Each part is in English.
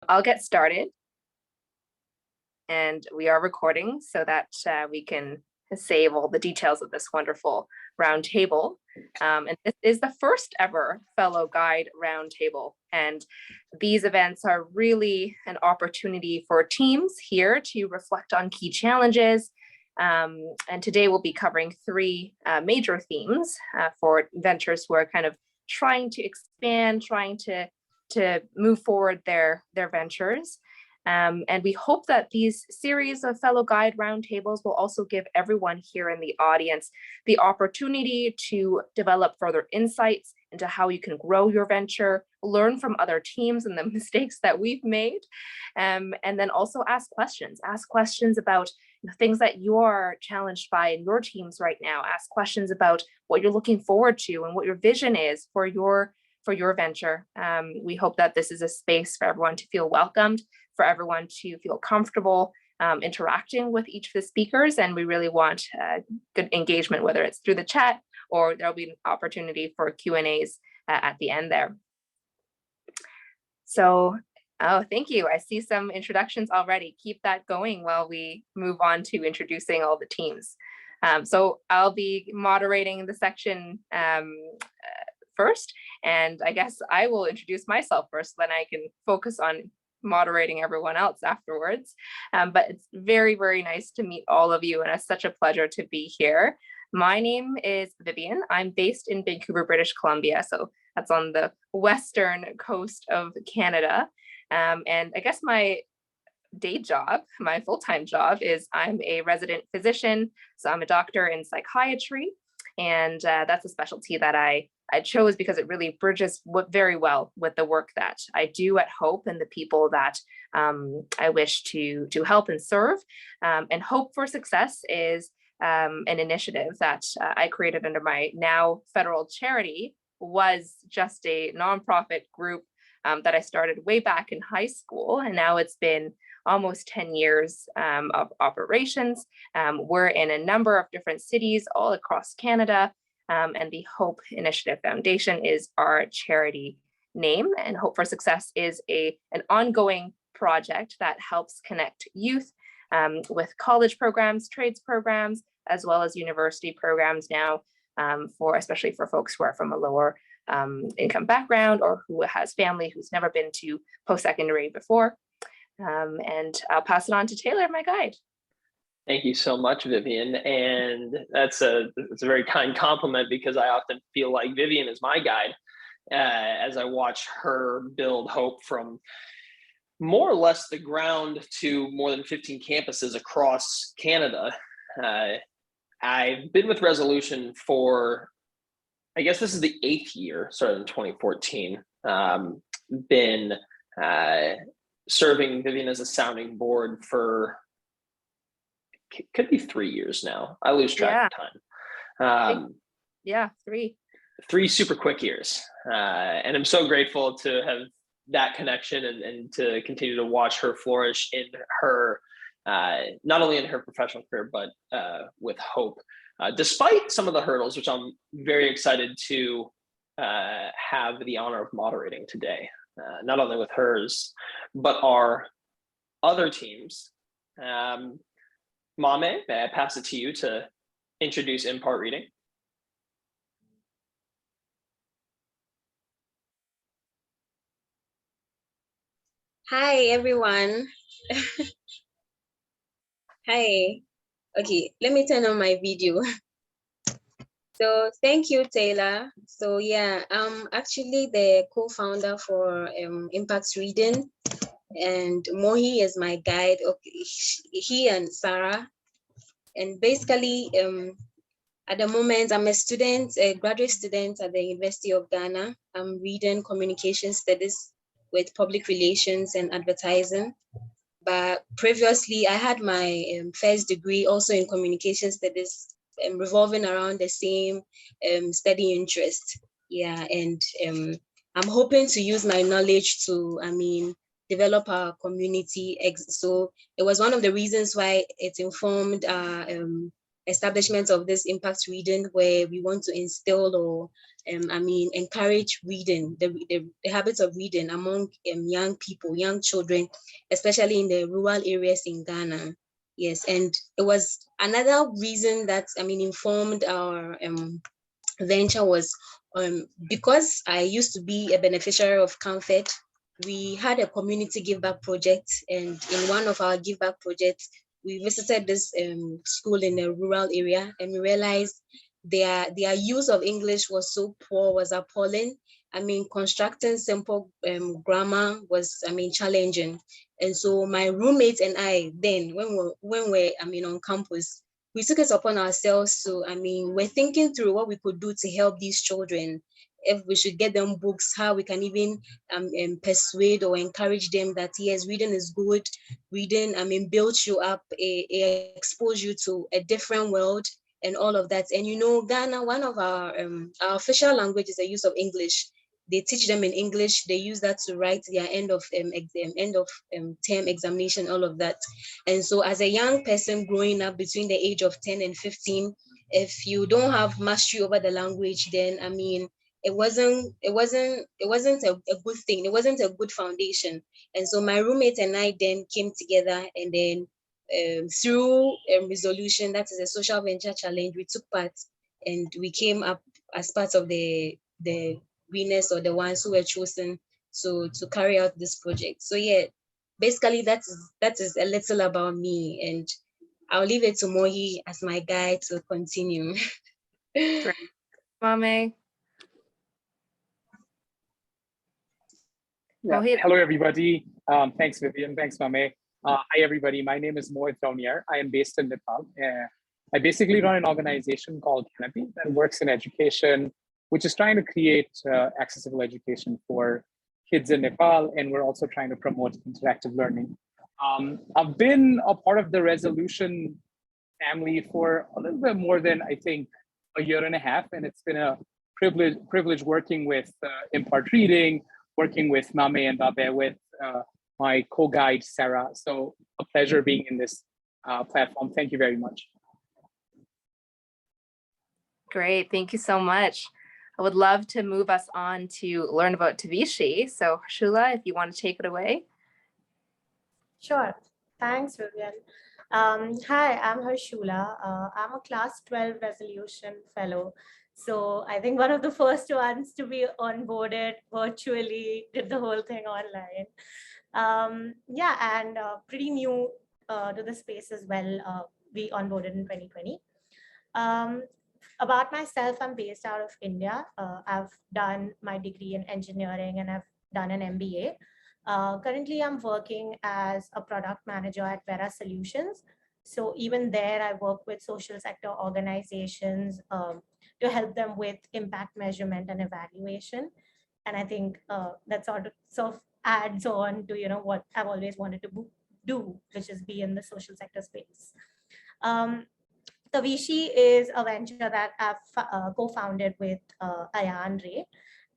I'll get started, and we are recording so that we can save all the details of this wonderful roundtable. And this is the first ever Fellow Guide Roundtable. And these events are really an opportunity for teams here to reflect on key challenges. And today we'll be covering three major themes for ventures who are kind of trying to expand, trying to move forward their ventures. And we hope that these series of Fellow Guide Roundtables will also give everyone here in the audience the opportunity to develop further insights into how you can grow your venture, learn from other teams and the mistakes that we've made, and then also ask questions about things that you are challenged by in your teams right now. Ask questions about what you're looking forward to and what your vision is for your venture. We hope that this is a space for everyone to feel welcomed, for everyone to feel comfortable interacting with each of the speakers. And we really want good engagement, whether it's through the chat or there'll be an opportunity for Q&As at the end there. So, thank you. I see some introductions already. Keep that going while we move on to introducing all the teams. So I'll be moderating the section first, and I guess I will introduce myself first, then I can focus on moderating everyone else afterwards. But it's very, very nice to meet all of you, and it's such a pleasure to be here. My name is Vivian. I'm based in Vancouver, British Columbia, so that's on the western coast of Canada. And I guess my day job, my full-time job, is I'm a resident physician, so I'm a doctor in psychiatry, and that's a specialty that I chose because it really bridges very well with the work that I do at Hope and the people that I wish to help and serve. And Hope for Success is an initiative that I created under my now federal charity, was just a nonprofit group that I started way back in high school, and now it's been almost 10 years of operations. We're in a number of different cities all across Canada. And the Hope Initiative Foundation is our charity name. And Hope for Success is an ongoing project that helps connect youth with college programs, trades programs, as well as university programs now, especially for folks who are from a lower income background or who has family who's never been to post-secondary before. And I'll pass it on to Taylor, my guide. Thank you so much, Vivian. And it's a very kind compliment, because I often feel like Vivian is my guide as I watch her build Hope from more or less the ground to more than 15 campuses across Canada. I've been with Resolution for, I guess this is the 8th year, started in 2014. Been serving Vivian as a sounding board for, could be 3 years now. I lose track of time. Yeah, 3. 3 super quick years. And I'm so grateful to have that connection and to continue to watch her flourish in her, not only in her professional career, but with Hope, despite some of the hurdles, which I'm very excited to have the honor of moderating today, not only with hers, but our other teams. Mame, may I pass it to you to introduce In-Part Reading? Hi, everyone. Hi. Okay, let me turn on my video. So thank you, Taylor. So yeah, I'm actually the co-founder for Impact Reading, and Mohi is my guide. Okay, he and Sarah. And basically, at the moment, I'm a graduate student at the University of Ghana. I'm reading communication studies with public relations and advertising. But previously, I had my first degree also in communication studies, revolving around the same study interest. Yeah, and I'm hoping to use my knowledge to, develop our community. So it was one of the reasons why it informed our establishment of this impact reading, where we want to instill or encourage reading, the habits of reading among young people, young children, especially in the rural areas in Ghana. Yes, and it was another reason that informed our venture was because I used to be a beneficiary of Comfort. We had a community give back project, and in one of our give back projects, we visited this school in a rural area, and we realized their use of English was so poor, was appalling. Constructing simple grammar was challenging. And so my roommate and I, then when we're on campus, we took it upon ourselves to, we're thinking through what we could do to help these children. If we should get them books, how we can even persuade or encourage them that yes, reading is good. Reading, builds you up, expose you to a different world and all of that. And Ghana, one of our official language is the use of English. They teach them in English. They use that to write their end of term examination, all of that. And so as a young person growing up between the age of 10 and 15, if you don't have mastery over the language, then it wasn't a good thing. It wasn't a good foundation. And so my roommate and I then came together, and then through resolution, that is a social venture challenge, we took part, and we came up as part of the winners, or the ones who were chosen to carry out this project. So yeah, basically that is a little about me, and I'll leave it to Mohi as my guide to continue. Great. Mame. Yeah. Hello, everybody. Thanks, Vivian. Thanks, Mame. Hi, everybody. My name is Mohit Raunier. I am based in Nepal. I basically run an organization called Canopy that works in education, which is trying to create accessible education for kids in Nepal. And we're also trying to promote interactive learning. I've been a part of the Resolution family for a little bit more than, I think, a year and a half. And it's been a privilege working with Impart Reading, working with Mame and Babe, with my co-guide, Sarah. So a pleasure being in this platform. Thank you very much. Great, thank you so much. I would love to move us on to learn about Tavishi. So Shula, if you want to take it away. Sure, thanks, Vivian. Hi, I'm Harshula. I'm a class 12 resolution fellow. So I think one of the first ones to be onboarded virtually, did the whole thing online. Yeah, and pretty new to the space as well. We onboarded in 2020. About myself, I'm based out of India. I've done my degree in engineering and I've done an MBA. Currently, I'm working as a product manager at Vera Solutions. So even there, I work with social sector organizations to help them with impact measurement and evaluation. And I think that sort of adds on to what I've always wanted to do, which is be in the social sector space. Tavishi is a venture that I've co-founded with Ayan Ray.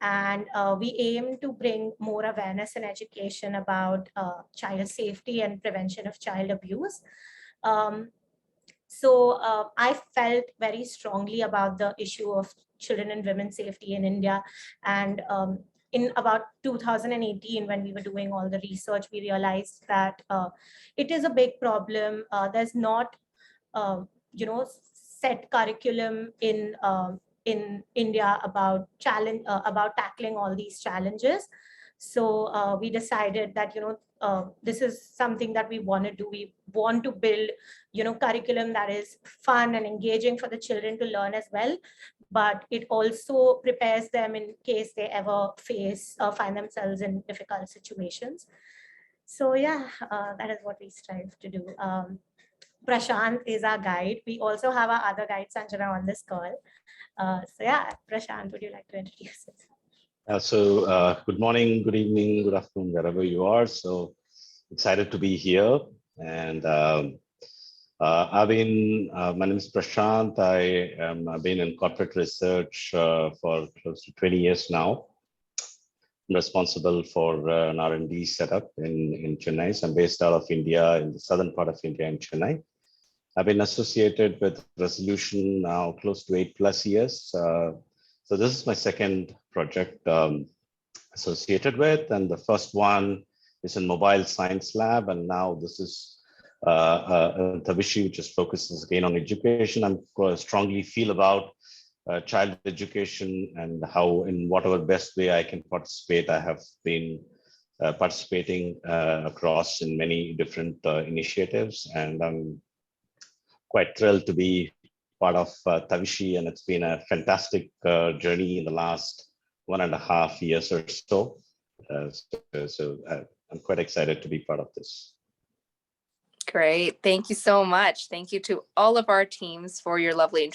And we aim to bring more awareness and education about child safety and prevention of child abuse. So I felt very strongly about the issue of children and women's safety in India. And in about 2018, when we were doing all the research, we realized that it is a big problem. There's not, set curriculum in India about tackling all these challenges. So we decided that, this is something that we want to do. We want to build, curriculum that is fun and engaging for the children to learn as well. But it also prepares them in case they ever find themselves in difficult situations. So yeah, that is what we strive to do. Prashant is our guide. We also have our other guide, Sanjana, on this call. So yeah, Prashant, would you like to introduce yourself? Good morning, good evening, good afternoon, wherever you are. So excited to be here. And my name is Prashant. I've been in corporate research for close to 20 years now. I'm responsible for an R&D setup in Chennai. So I'm based out of India, in the southern part of India in Chennai. I've been associated with Resolution now close to 8+ years. So this is my second project associated with, and the first one is in Mobile Science Lab, and now this is Tavishi, which is focuses again on education. I'm strongly feel about child education and how, in whatever best way I can participate. I have been participating across in many different initiatives, and I'm quite thrilled to be part of Tavishi, and it's been a fantastic journey in the last 1.5 years or so. I'm quite excited to be part of this. Great. Thank you so much. Thank you to all of our teams for your lovely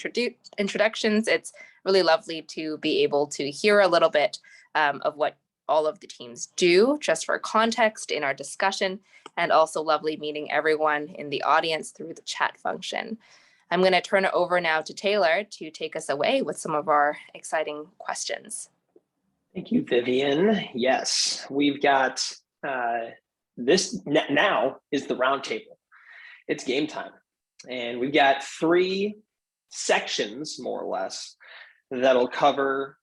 introductions. It's really lovely to be able to hear a little bit of what all of the teams do, just for context in our discussion, and also lovely meeting everyone in the audience through the chat function. I'm going to turn it over now to Taylor to take us away with some of our exciting questions. Thank you, Vivian. Yes, we've got this now is the roundtable. It's game time. And we've got 3 sections, more or less, that'll cover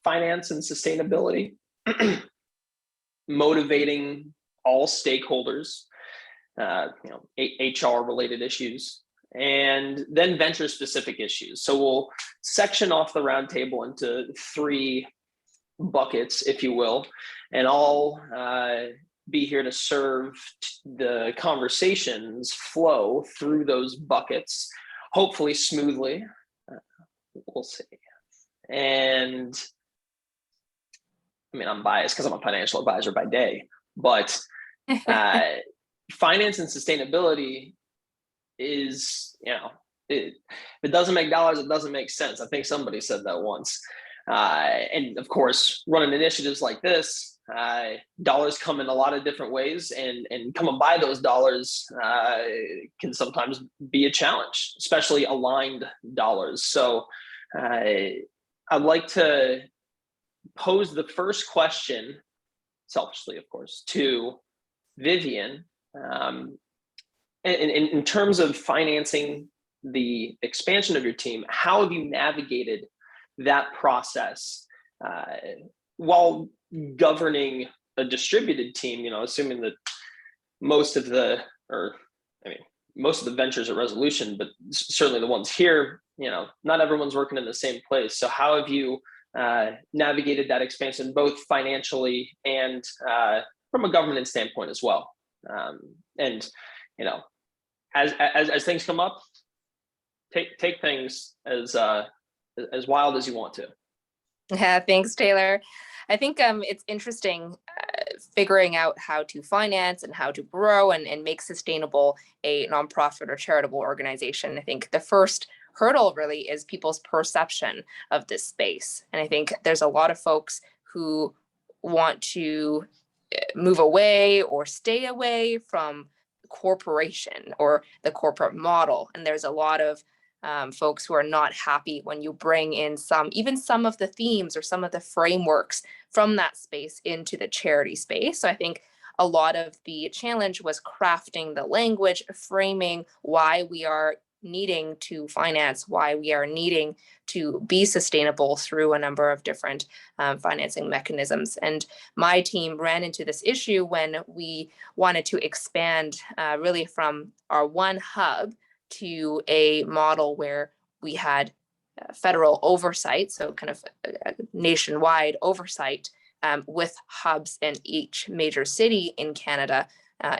finance and sustainability, motivating all stakeholders, HR related issues, and then venture specific issues. So we'll section off the roundtable into 3 buckets, if you will, and I'll be here to serve the conversations flow through those buckets, hopefully smoothly. We'll see. And I mean, I'm biased because I'm a financial advisor by day, but finance and sustainability is, if it doesn't make dollars, it doesn't make sense. I think somebody said that once. And of course, running initiatives like this, dollars come in a lot of different ways, and coming by those dollars can sometimes be a challenge, especially aligned dollars. So I'd like to pose the first question, selfishly, of course, to Vivian. In terms of financing the expansion of your team, how have you navigated that process while governing a distributed team, assuming that most of the ventures at Resolution, but certainly the ones here, not everyone's working in the same place. So how have you navigated that expansion, both financially and from a governance standpoint as well? And as things come up, take things as wild as you want to. Yeah, thanks, Taylor. I think it's interesting figuring out how to finance and how to grow and make sustainable a nonprofit or charitable organization. I think the first hurdle really is people's perception of this space. And I think there's a lot of folks who want to move away or stay away from corporation or the corporate model. And there's a lot of folks who are not happy when you bring in even some of the themes or some of the frameworks from that space into the charity space. So I think a lot of the challenge was crafting the language, framing why we are needing to finance, why we are needing to be sustainable through a number of different financing mechanisms. And my team ran into this issue when we wanted to expand really from our one hub to a model where we had federal oversight, so kind of nationwide oversight with hubs in each major city in Canada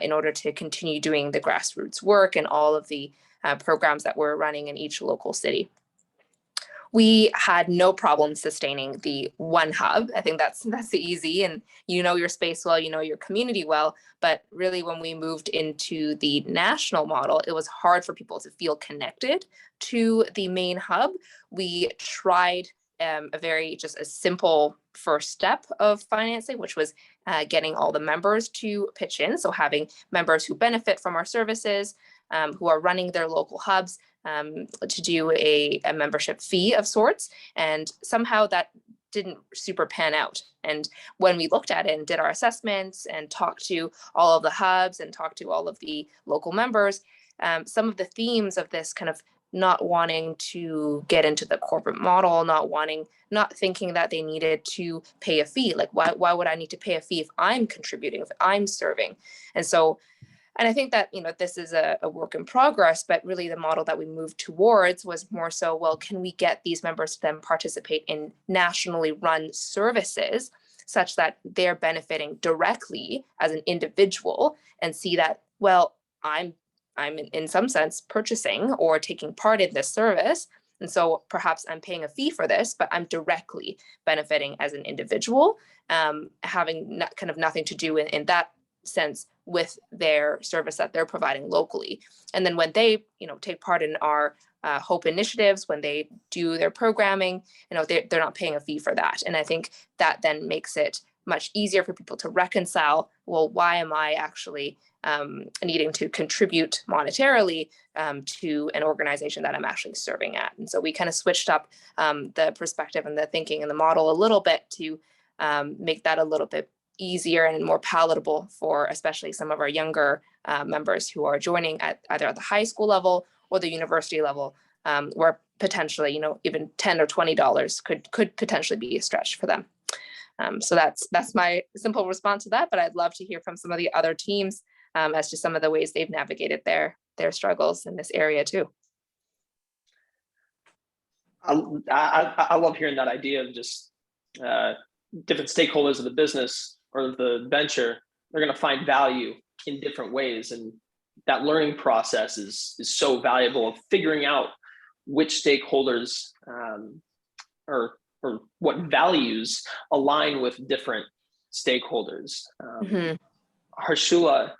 in order to continue doing the grassroots work and all of the programs that we're running in each local city. We had no problem sustaining the one hub. I think that's easy, and your space well, your community well. But really, when we moved into the national model, it was hard for people to feel connected to the main hub. We tried a simple first step of financing, which was getting all the members to pitch in. So having members who benefit from our services, who are running their local hubs, to do a membership fee of sorts. And somehow that didn't super pan out. And when we looked at it and did our assessments and talked to all of the hubs and talked to all of the local members, some of the themes of this kind of not wanting to get into the corporate model, not thinking that they needed to pay a fee. Like, why would I need to pay a fee if I'm contributing, if I'm serving? And I think that, this is a work in progress, but really the model that we moved towards was more so, well, can we get these members to then participate in nationally run services such that they're benefiting directly as an individual and see that, well, I'm in some sense purchasing or taking part in this service. And so perhaps I'm paying a fee for this, but I'm directly benefiting as an individual, having kind of nothing to do in that sense with their service that they're providing locally. And then when they, take part in our Hope initiatives, when they do their programming, they're not paying a fee for that. And I think that then makes it much easier for people to reconcile, well, why am I actually needing to contribute monetarily to an organization that I'm actually serving at? And so we kind of switched up the perspective and the thinking and the model a little bit to make that a little bit easier and more palatable for especially some of our younger members who are joining either at the high school level or the university level, where potentially, even $10 or $20 could potentially be a stretch for them. So that's my simple response to that. But I'd love to hear from some of the other teams as to some of the ways they've navigated their struggles in this area too. I love hearing that idea of just different stakeholders of the business or the venture. They're going to find value in different ways, and that learning process is so valuable of figuring out which stakeholders or what values align with different stakeholders. Harshula,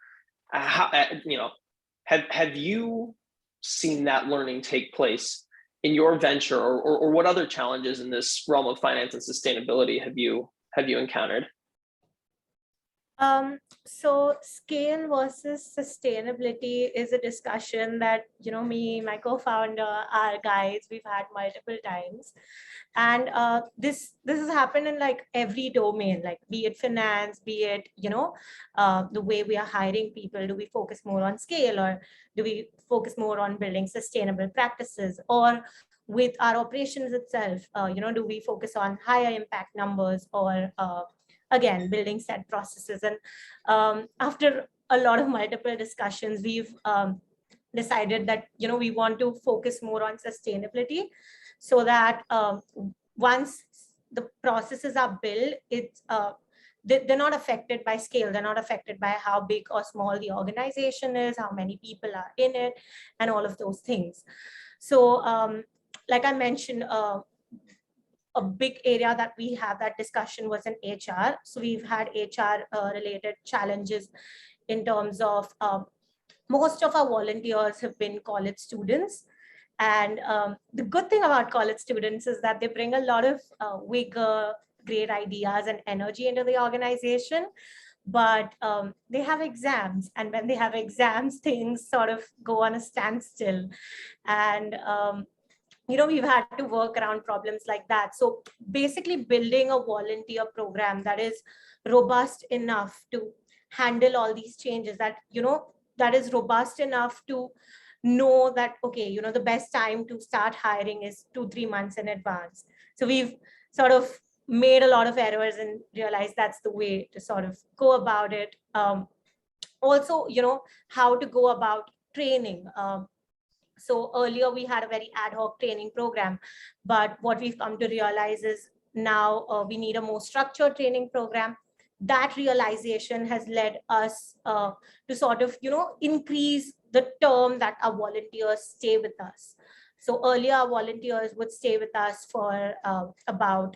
have you seen that learning take place in your venture, or what other challenges in this realm of finance and sustainability have you encountered? So scale versus sustainability is a discussion that, me, my co-founder, our guys, we've had multiple times. And this has happened in like every domain, like be it finance, be it, the way we are hiring people. Do we focus more on scale, or do we focus more on building sustainable practices? Or with our operations itself, do we focus on higher impact numbers, or again, building set processes? And after a lot of multiple discussions, we've decided that, we want to focus more on sustainability, so that once the processes are built, they're not affected by scale. They're not affected by how big or small the organization is, how many people are in it, and all of those things. So like I mentioned, a big area that we have that discussion was in HR. So we've had HR related challenges in terms of most of our volunteers have been college students. And the good thing about college students is that they bring a lot of vigor, great ideas and energy into the organization. But they have exams. And when they have exams, things sort of go on a standstill. And we've had to work around problems like that. So basically building a volunteer program that is robust enough to handle all these changes, that, that is robust enough to know that, okay, the best time to start hiring is 2-3 months in advance. So we've sort of made a lot of errors and realized that's the way to sort of go about it. Also, how to go about training. So earlier we had a very ad hoc training program, but what we've come to realize is now we need a more structured training program. That realization has led us to sort of, increase the term that our volunteers stay with us. So earlier our volunteers would stay with us for about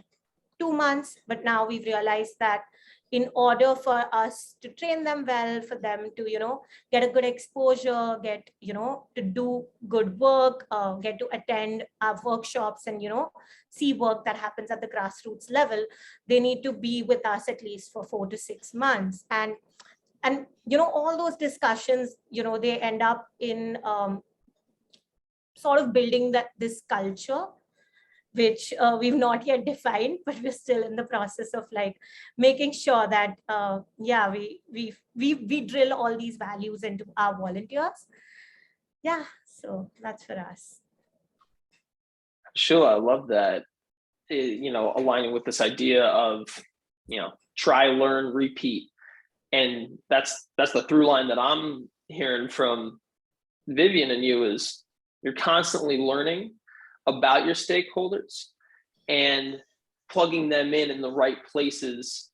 2 months, but now we've realized that in order for us to train them well, for them to, get a good exposure, get, to do good work, get to attend our workshops and, see work that happens at the grassroots level, they need to be with us at least for 4 to 6 months. And all those discussions, they end up in sort of building this culture, which we've not yet defined, but we're still in the process of like making sure that, we drill all these values into our volunteers. yeah, so that's for us. Sure, I love that. Aligning with this idea of, try, learn, repeat. And that's the through line that I'm hearing from Vivian and you is you're constantly learning about your stakeholders and plugging them in the right places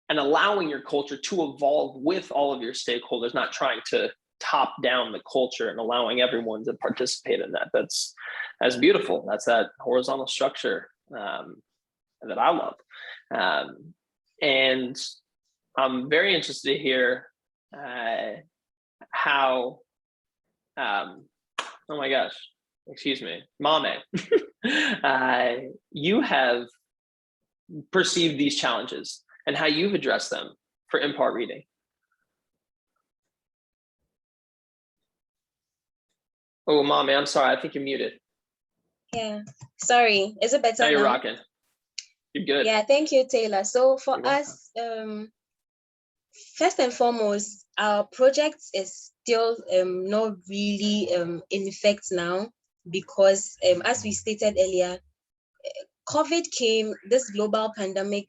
and allowing your culture to evolve with all of your stakeholders, not trying to top down the culture and allowing everyone to participate in that. That's beautiful. That's that horizontal structure that I love. And I'm very interested to hear how, oh my gosh, excuse me, Mame, you have perceived these challenges and how you've addressed them for in-part reading. Oh, Mame, I'm sorry, I think you're muted. Yeah, sorry. Is it better Now you're now? rocking. You're good. Yeah, thank you, Taylor. So for us, first and foremost, our project is still not really in effect now because as we stated earlier, COVID came, this global pandemic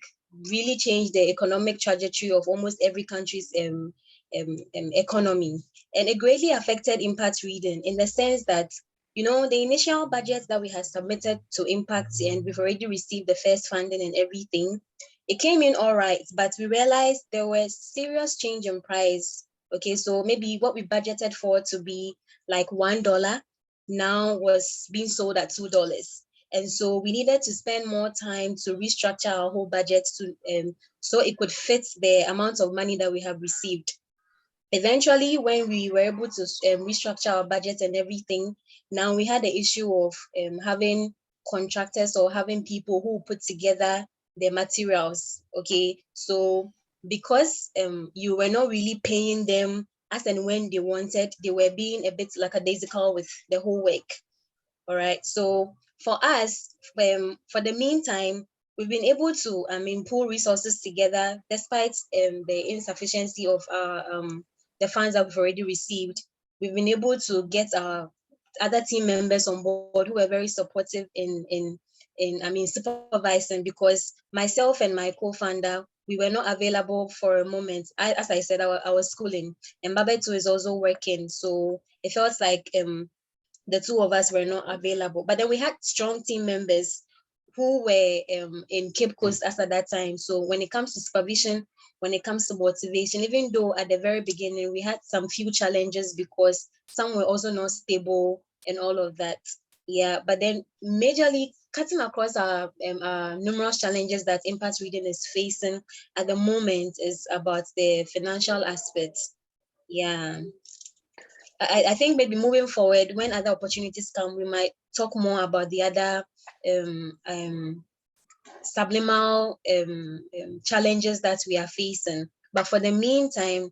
really changed the economic trajectory of almost every country's economy. And it greatly affected impact reading in the sense that, the initial budget that we had submitted to impact, and we've already received the first funding and everything, it came in all right, but we realized there was serious change in price. Okay, so maybe what we budgeted for to be like $1 now was being sold at $2. And so we needed to spend more time to restructure our whole budget to so it could fit the amount of money that we have received. Eventually, when we were able to restructure our budget and everything, now we had the issue of having contractors or having people who put together the materials. Okay, so because you were not really paying them as and when they wanted, they were being a bit lackadaisical with the whole work. All right, so for us, for the meantime, we've been able to pull resources together despite the insufficiency of our the funds that we've already received. We've been able to get our other team members on board who were very supportive in supervising, because myself and my co-founder, we were not available for a moment. As I said, I was schooling, and Babetu is also working, so it felt like the two of us were not available. But then we had strong team members who were in Cape Coast as at that time. So when it comes to supervision, when it comes to motivation, even though at the very beginning we had some few challenges because some were also not stable and all of that. Yeah, but then majorly cutting across our numerous challenges that impact reading is facing at the moment is about the financial aspects. Yeah. I think maybe moving forward, when other opportunities come, we might talk more about the other subliminal challenges that we are facing. But for the meantime,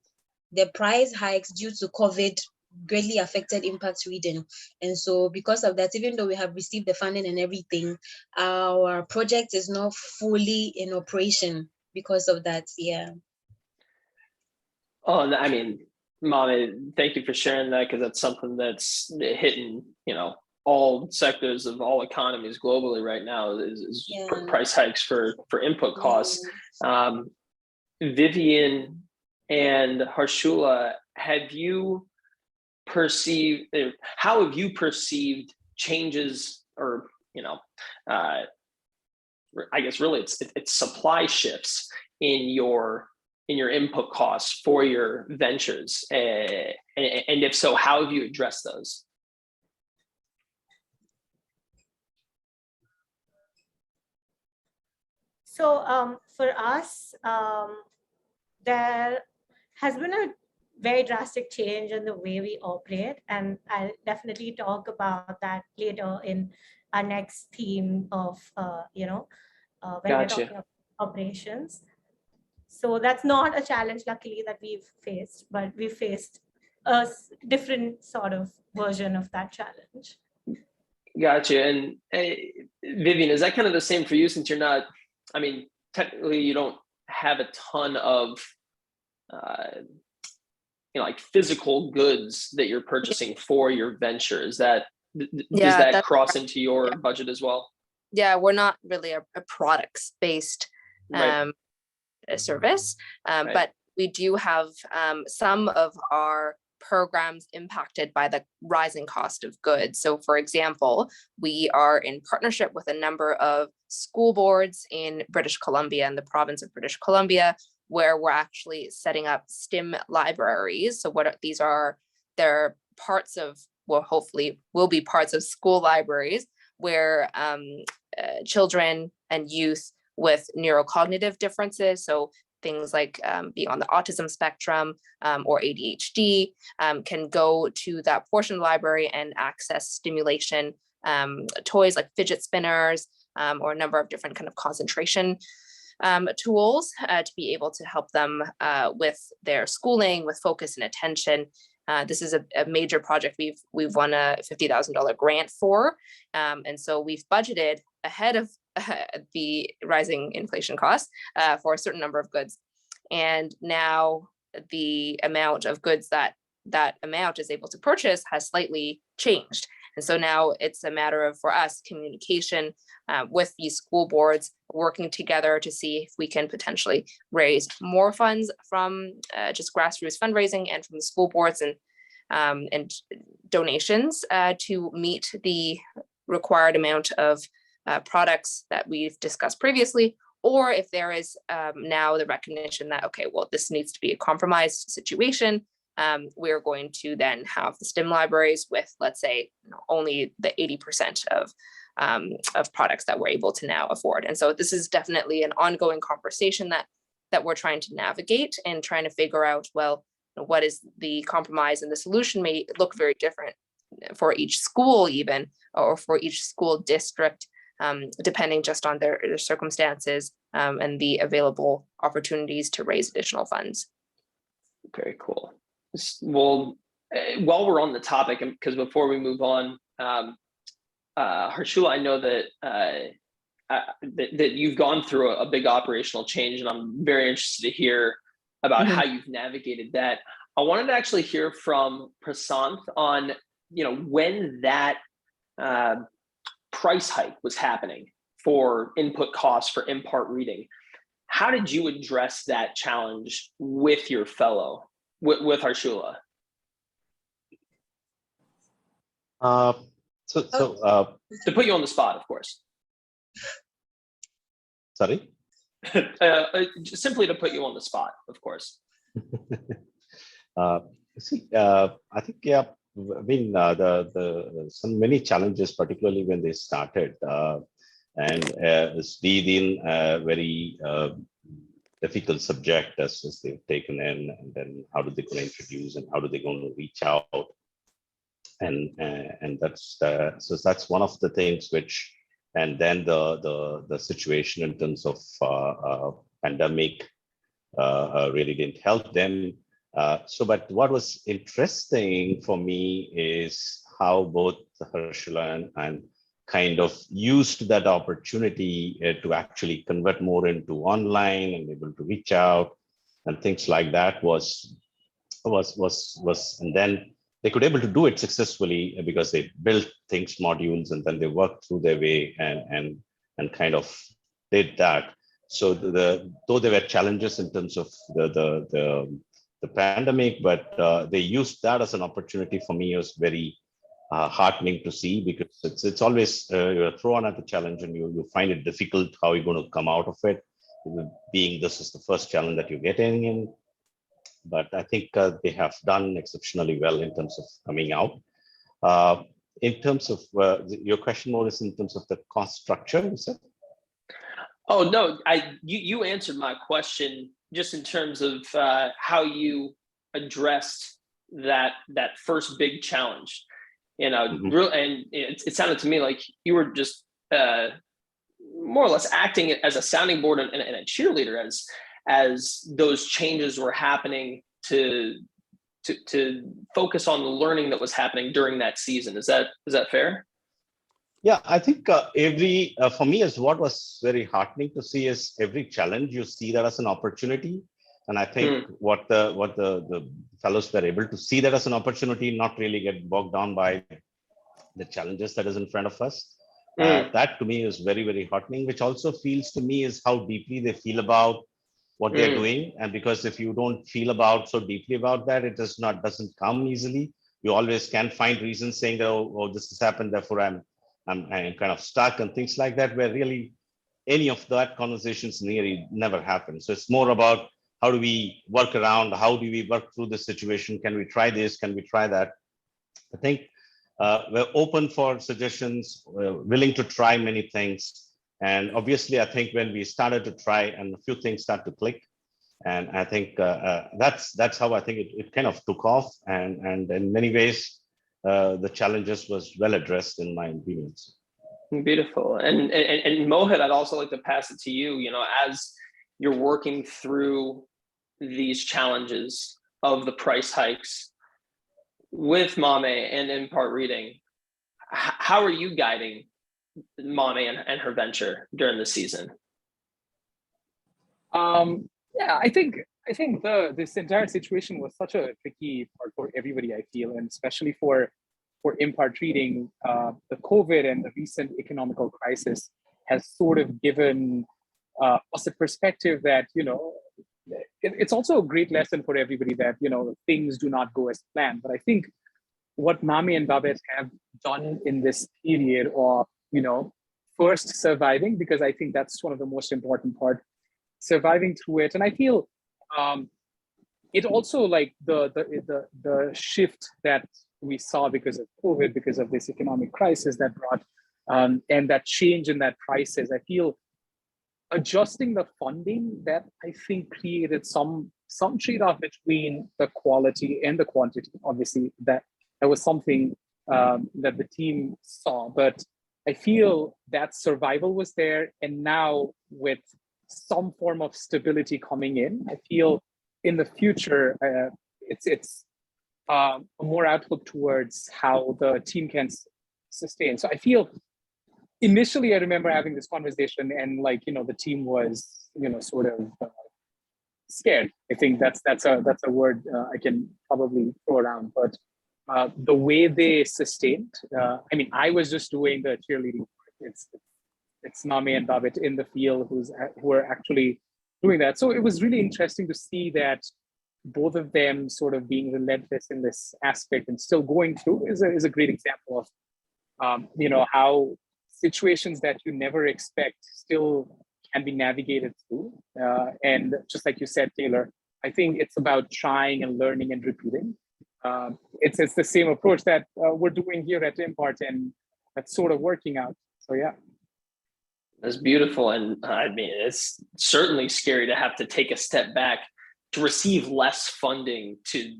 the price hikes due to COVID greatly affected impact reading. And so because of that, even though we have received the funding and everything, our project is not fully in operation because of that. Yeah. Oh, I mean, Mame, thank you for sharing that, because that's something that's hitting, all sectors of all economies globally right now is price hikes for input costs. Vivian and Harshula, how have you perceived changes, or I guess really it's supply shifts in your input costs for your ventures, and if so, how have you addressed those? So for us, there has been a very drastic change in the way we operate, and I'll definitely talk about that later in our next theme of when we're talking about operations. So that's not a challenge, luckily, that we've faced, but we've faced a different sort of version of that challenge. Gotcha. And Vivian, is that kind of the same for you, since you're not, technically you don't have a ton of like physical goods that you're purchasing for your venture. Is that, does Yeah, that cross into your budget as well? Yeah, we're not really a products-based Right. service, Right. but we do have some of our programs impacted by the rising cost of goods. So for example, we are in partnership with a number of school boards in British Columbia, in the province of British Columbia, where we're actually setting up STEM libraries. So what these are, they're parts of, well, hopefully will be parts of school libraries where children and youth with neurocognitive differences, so things like being on the autism spectrum or ADHD, can go to that portion of the library and access stimulation toys like fidget spinners or a number of different kind of concentration tools to be able to help them with their schooling, with focus and attention. This is a major project we've won a $50,000 grant for, and so we've budgeted ahead of the rising inflation costs for a certain number of goods, and now the amount of goods that amount is able to purchase has slightly changed. And so now it's a matter of, for us, communication with these school boards, working together to see if we can potentially raise more funds from just grassroots fundraising and from the school boards and donations to meet the required amount of products that we've discussed previously, or if there is now the recognition that, okay, well, this needs to be a compromised situation. We're going to then have the STEM libraries with, let's say, only the 80% of products that we're able to now afford. And so this is definitely an ongoing conversation that we're trying to navigate and trying to figure out, well, what is the compromise, and the solution may look very different for each school even, or for each school district, depending just on their circumstances and the available opportunities to raise additional funds. Very cool. Well, while we're on the topic, because before we move on, Harshula, I know that that you've gone through a big operational change, and I'm very interested to hear about how you've navigated that. I wanted to actually hear from Prasanth on, when that price hike was happening for input costs for in-part reading. How did you address that challenge with your fellow, with Harshula? To put you on the spot, of course. Sorry? Simply to put you on the spot, of course. I think, yeah, I mean, many challenges, particularly when they started, and it's been a very difficult subject as they've taken in, and then how do they going to introduce, and how do they going to reach out, and that's so that's one of the things which. And then the situation in terms of pandemic really didn't help them. But what was interesting for me is how both Harshula and kind of used that opportunity to actually convert more into online and able to reach out and things like that was, and then they could able to do it successfully because they built things modules, and then they worked through their way and kind of did that. So though there were challenges in terms of the pandemic, but they used that as an opportunity. For me, it was very heartening to see, because it's always you're thrown at the challenge and you find it difficult how you're going to come out of it, being this is the first challenge that you're getting in. But I think they have done exceptionally well in terms of coming out. In terms of your question, more is in terms of the cost structure, is it? Oh no, you answered my question just in terms of how you addressed that first big challenge. And it sounded to me like you were just more or less acting as a sounding board and a cheerleader as those changes were happening to focus on the learning that was happening during that season. Is that fair? Yeah, I think for me, is what was very heartening to see is every challenge you see that as an opportunity, And I think what the fellows were able to see that as an opportunity, not really get bogged down by the challenges that is in front of us. That to me is very, very heartening, which also feels to me is how deeply they feel about what they're doing. And because if you don't feel about so deeply about that, it doesn't come easily. You always can find reasons saying that, oh, this has happened, therefore I'm kind of stuck and things like that, where really any of that conversations nearly never happen. So it's more about how do we work around, how do we work through this situation? Can we try this? Can we try that? I think we're open for suggestions, willing to try many things. And obviously, I think when we started to try and a few things start to click, and I think that's how I think it kind of took off. And in many ways, the challenges was well addressed in my opinions. Beautiful. And Mohit, I'd also like to pass it to you, as you're working through these challenges of the price hikes with Mame and Impart Reading, how are you guiding Mame and her venture during the season? Yeah, I think this entire situation was such a tricky part for everybody, I feel, and especially for Impart Reading. The COVID and the recent economical crisis has sort of given us a perspective that, it's also a great lesson for everybody that, things do not go as planned. But I think what Mame and Babette have done in this period of, first surviving, because I think that's one of the most important part, surviving through it. And I feel it also, like the shift that we saw because of COVID, because of this economic crisis that brought, and that change in that prices, I feel adjusting the funding, that I think created some trade-off between the quality and the quantity. Obviously, that was something that the team saw, but I feel that survival was there. And now with some form of stability coming in, I feel in the future, it's a more outlook towards how the team can sustain. So I feel initially, I remember having this conversation and the team was, sort of scared. I think that's a word I can probably throw around, but the way they sustained, I was just doing the cheerleading part. It's Mame and Babette in the field who are actually doing that. So it was really interesting to see that both of them sort of being relentless in this aspect and still going through is a great example of how situations that you never expect still can be navigated through. And just like you said, Taylor, I think it's about trying and learning and repeating. It's the same approach that we're doing here at Impart, and that's sort of working out. So yeah. That's beautiful. And it's certainly scary to have to take a step back, to receive less funding, to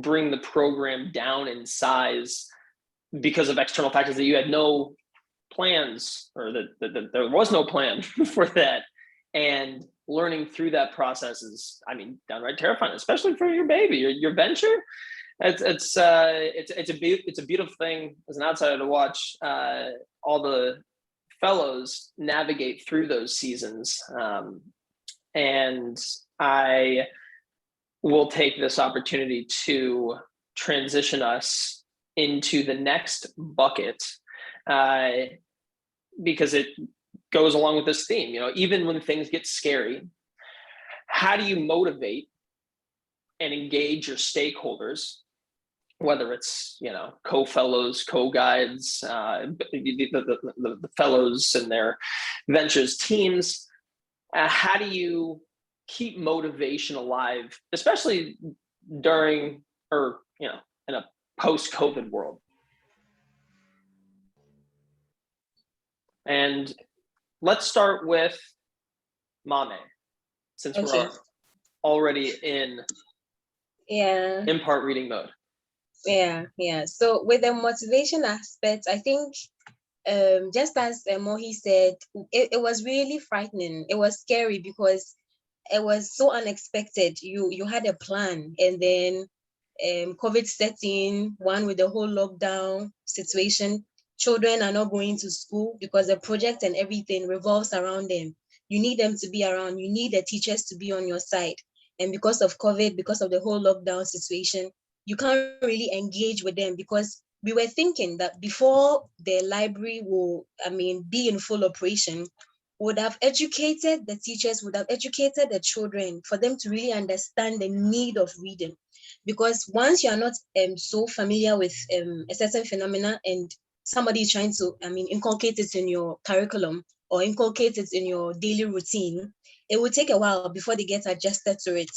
bring the program down in size because of external factors that you had no plans, or that there was no plan for that. And learning through that process is, downright terrifying, especially for your baby, your venture. It's a beautiful thing as an outsider to watch all the fellows navigate through those seasons. And I will take this opportunity to transition us into the next bucket, because it goes along with this theme. Even when things get scary, how do you motivate and engage your stakeholders, whether it's co-fellows, co-guides, the fellows and their ventures teams? How do you keep motivation alive, especially during, or in a post-COVID world? And let's start with Mame, since we're already in Impart Reading mode. Yeah. So with the motivation aspect, I think just as Mohi said, it was really frightening. It was scary because it was so unexpected. You had a plan, and then COVID set in, one with the whole lockdown situation. Children are not going to school because the project and everything revolves around them. You need them to be around. You need the teachers to be on your side. and because of COVID, because of the whole lockdown situation, you can't really engage with them, because we were thinking that before the library will, be in full operation, would have educated the teachers, would have educated the children for them to really understand the need of reading. Because once you are not so familiar with a certain phenomena, and somebody is trying to, inculcate it in your curriculum or inculcate it in your daily routine, it will take a while before they get adjusted to it.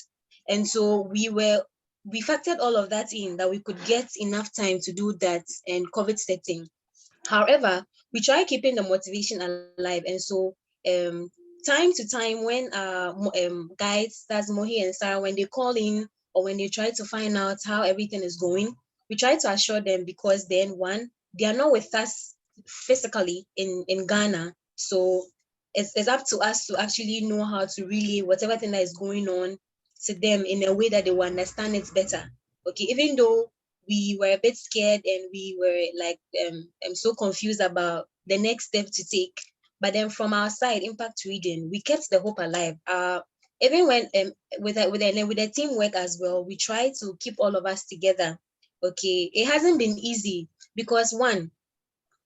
And so we factored all of that in, that we could get enough time to do that in COVID setting. However, we try keeping the motivation alive. And so time to time, when guides, that's Mohi and Sarah, when they call in or when they try to find out how everything is going, we try to assure them, because then, one, they are not with us physically in Ghana. So it's up to us to actually know how to relay whatever thing that is going on to them in a way that they will understand it better. Okay, even though we were a bit scared and we were like so confused about the next step to take, but then from our side, Impact Reading, we kept the hope alive. Even when with the teamwork as well, we try to keep all of us together. Okay, it hasn't been easy, because one,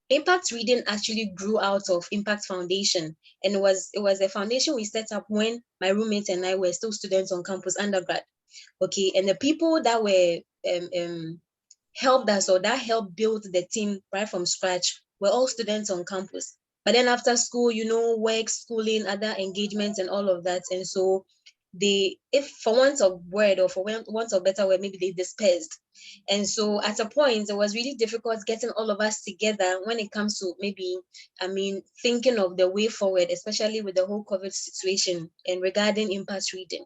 Impact Reading actually grew out of Impact Foundation, and it was a foundation we set up when my roommate and I were still students on campus undergrad. Okay, and the people that were helped us, or that helped build the team right from scratch, were all students on campus. But then after school, work, schooling, other engagements, and all of that, and so they, if for want of word or for want of better word, maybe they dispersed. And so at a point, it was really difficult getting all of us together when it comes to maybe, thinking of the way forward, especially with the whole COVID situation and regarding Impact Reading.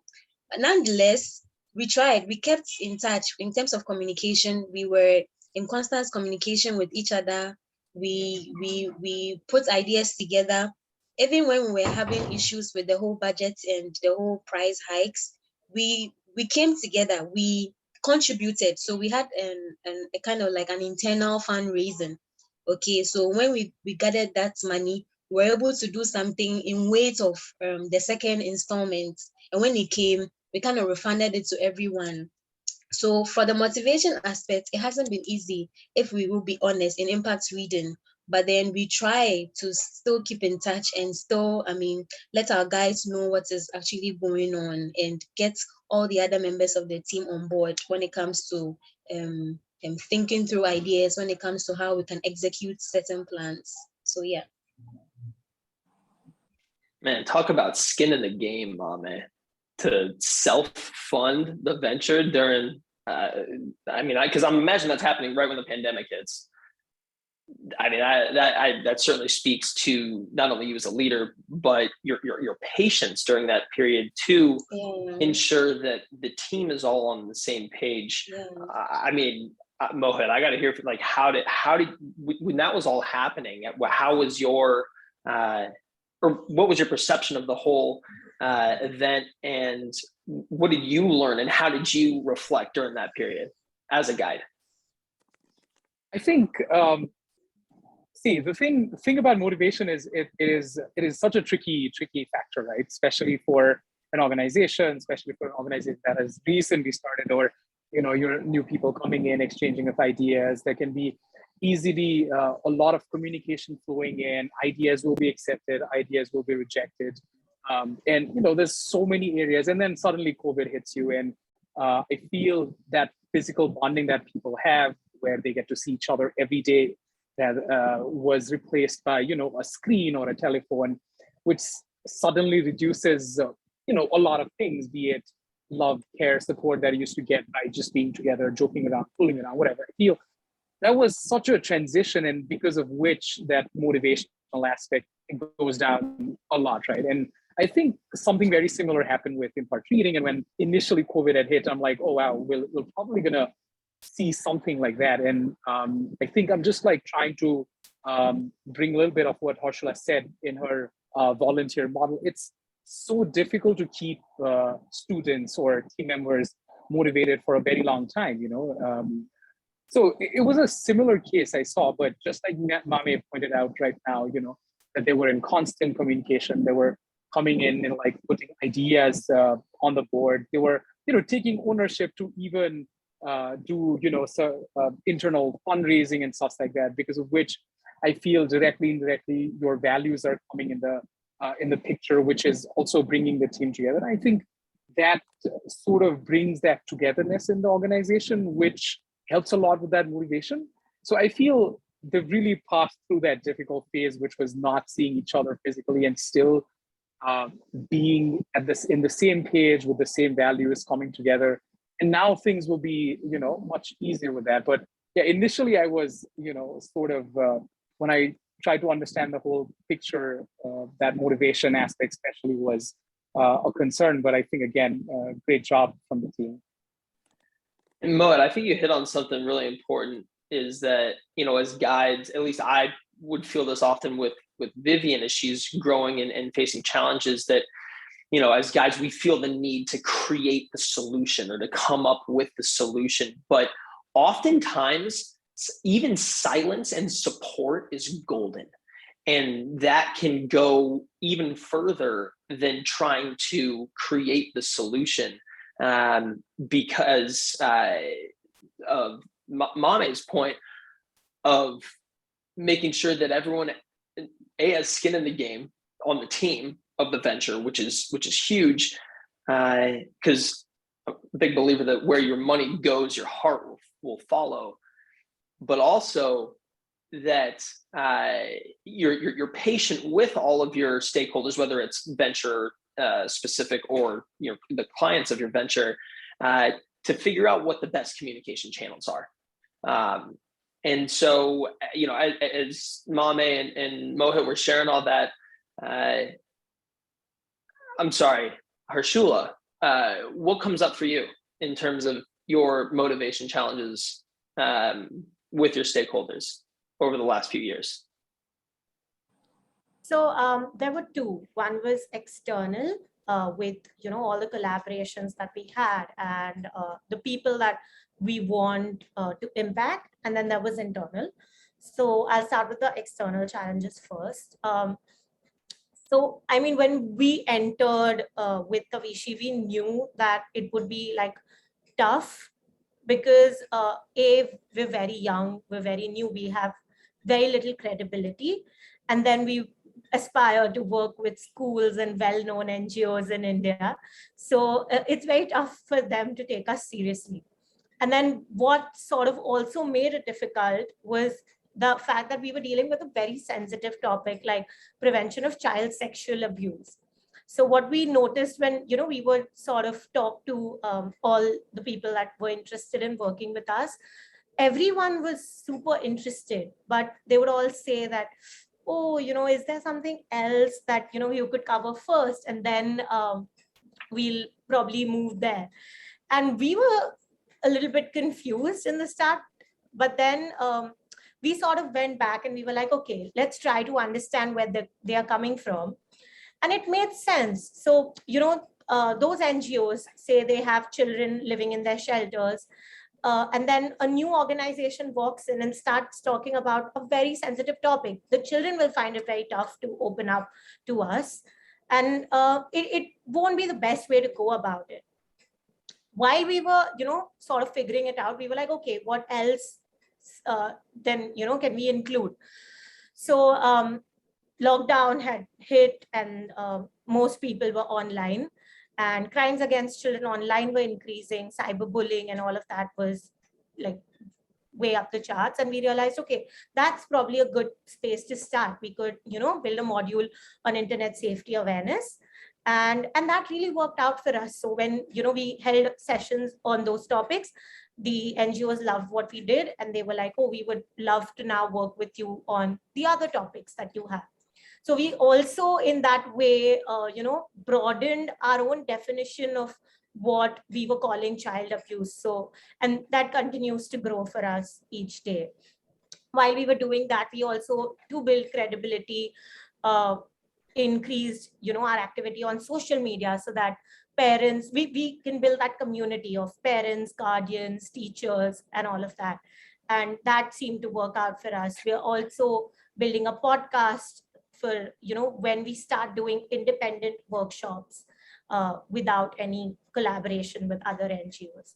But nonetheless, we tried, we kept in touch in terms of communication. We were in constant communication with each other. We put ideas together. Even when we were having issues with the whole budget and the whole price hikes, we came together, we contributed. So we had a kind of like an internal fundraising. Okay, so when we gathered that money, we were able to do something in weight of the second installment. And when it came, we kind of refunded it to everyone. So for the motivation aspect, it hasn't been easy, if we will be honest, in Impact Reading. But then we try to still keep in touch and still, let our guys know what is actually going on, and get all the other members of the team on board when it comes to thinking through ideas, when it comes to how we can execute certain plans. So yeah. Man, talk about skin in the game, man. To self-fund the venture during, because I'm imagining that's happening right when the pandemic hits. That certainly speaks to not only you as a leader, but your patience during that period to ensure that the team is all on the same page. Yeah. Mohit, I got to hear from, like, how did when that was all happening, how was your or what was your perception of the whole event, and what did you learn, and how did you reflect during that period as a guide? I think the thing about motivation is it is such a tricky factor, right? Especially for an organization, that has recently started, or your new people coming in, exchanging of ideas. There can be easily a lot of communication flowing in. Ideas will be accepted, ideas will be rejected, and there's so many areas. And then suddenly COVID hits you, and I feel that physical bonding that people have, where they get to see each other every day, that was replaced by a screen or a telephone, which suddenly reduces a lot of things, be it love, care, support that you used to get by just being together, joking around, fooling around, whatever. I feel that was such a transition, and because of which that motivational aspect goes down a lot, right? And I think something very similar happened with Impact Reading. And when initially COVID had hit, I'm like, oh wow, we're probably gonna see something like that. And I think I'm just like trying to bring a little bit of what Harshula said in her volunteer model. It's so difficult to keep students or team members motivated for a very long time, so it was a similar case I saw, but just like Mame pointed out right now, that they were in constant communication. There were coming in and like putting ideas on the board. They were, taking ownership to even do, internal fundraising and stuff like that, because of which I feel directly, indirectly, your values are coming in the picture, which is also bringing the team together. I think that sort of brings that togetherness in the organization, which helps a lot with that motivation. So I feel they've really passed through that difficult phase, which was not seeing each other physically and still being in the same page with the same values coming together. And now things will be, much easier with that. But yeah, initially I was, sort of when I tried to understand the whole picture, that motivation aspect especially was a concern. But I think again, great job from the team. And Mohit, I think you hit on something really important, is that, as guides, at least I would feel this often with Vivian as she's growing and facing challenges, that, as guides, we feel the need to create the solution or to come up with the solution. But oftentimes, even silence and support is golden. And that can go even further than trying to create the solution. Because of Mame's point of making sure that everyone has skin in the game on the team of the venture, which is huge, because I'm a big believer that where your money goes, your heart will follow. But also that you're patient with all of your stakeholders, whether it's venture specific or the clients of your venture, to figure out what the best communication channels are. And so, as Mame and Mohit were sharing all that, I'm sorry, Harshula, what comes up for you in terms of your motivation challenges with your stakeholders over the last few years? So there were two. One was external, with all the collaborations that we had and the people that we want to impact, and then there was internal. So I'll start with the external challenges first. So I mean, when we entered with Kavishi, we knew that it would be like tough, because we're very young, we're very new, we have very little credibility, and then we aspire to work with schools and well-known NGOs in India. So it's very tough for them to take us seriously. And then what sort of also made it difficult was the fact that we were dealing with a very sensitive topic like prevention of child sexual abuse. So what we noticed when, we would sort of talk to all the people that were interested in working with us, everyone was super interested, but they would all say that, oh, is there something else that, you could cover first, and then we'll probably move there. And we were a little bit confused in the start, but then we sort of went back and we were like, okay, let's try to understand where they are coming from. And it made sense. So, those NGOs say they have children living in their shelters. And then a new organization walks in and starts talking about a very sensitive topic. The children will find it very tough to open up to us. And it won't be the best way to go about it. While we were, sort of figuring it out, we were like, okay, what else then, can we include? So lockdown had hit, and most people were online, and crimes against children online were increasing. Cyberbullying and all of that was like way up the charts. And we realized, okay, that's probably a good space to start. We could, build a module on internet safety awareness. And that really worked out for us. So when, we held sessions on those topics, the NGOs loved what we did. And they were like, oh, we would love to now work with you on the other topics that you have. So we also, in that way, broadened our own definition of what we were calling child abuse. So, and that continues to grow for us each day. While we were doing that, we also, to build credibility, increased, our activity on social media, so that parents, we can build that community of parents, guardians, teachers, and all of that. And that seemed to work out for us. We're also building a podcast for, when we start doing independent workshops without any collaboration with other NGOs.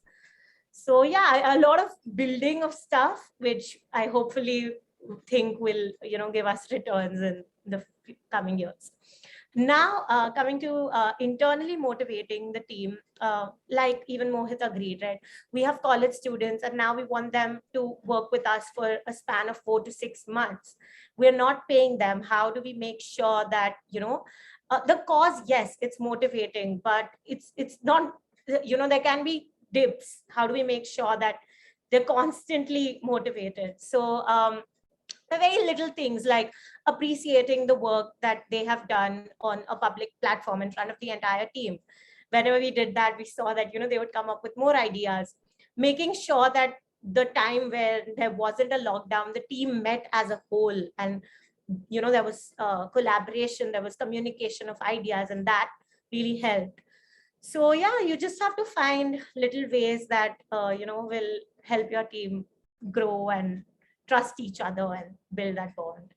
So yeah, a lot of building of stuff, which I hopefully think will, give us returns in the coming years. Now, coming to internally motivating the team, like even Mohit agreed, right? We have college students and now we want them to work with us for a span of 4 to 6 months. We're not paying them. How do we make sure that, the cause, yes, it's motivating, but it's not, there can be dips. How do we make sure that they're constantly motivated? So the very little things like appreciating the work that they have done on a public platform in front of the entire team. Whenever we did that, we saw that, they would come up with more ideas, making sure that the time where there wasn't a lockdown, the team met as a whole, and, there was collaboration, there was communication of ideas, and that really helped. So yeah, you just have to find little ways that, will help your team grow and trust each other and build that bond.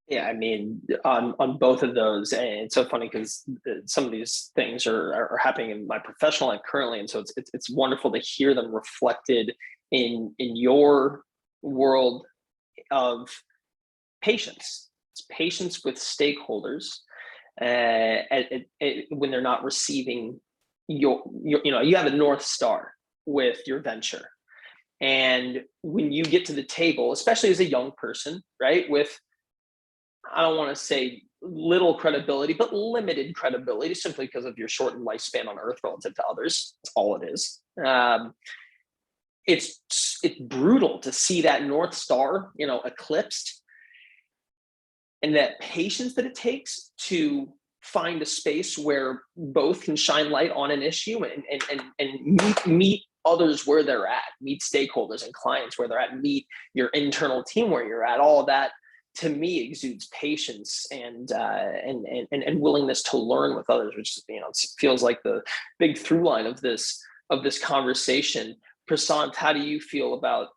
Yeah, I mean, on both of those, and it's so funny because some of these things are happening in my professional life currently, and so it's wonderful to hear them reflected in your world of patience. It's patience with stakeholders when they're not receiving your you have a North Star with your venture. And when you get to the table, especially as a young person, right, with, I don't want to say little credibility, but limited credibility simply because of your shortened lifespan on Earth relative to others. That's all it is. It's brutal to see that North Star, eclipsed, and that patience that it takes to find a space where both can shine light on an issue and meet others where they're at, meet stakeholders and clients where they're at, meet your internal team where you're at. All of that, to me, exudes patience and willingness to learn with others, which feels like the big through line of this conversation. Prasant, how do you feel about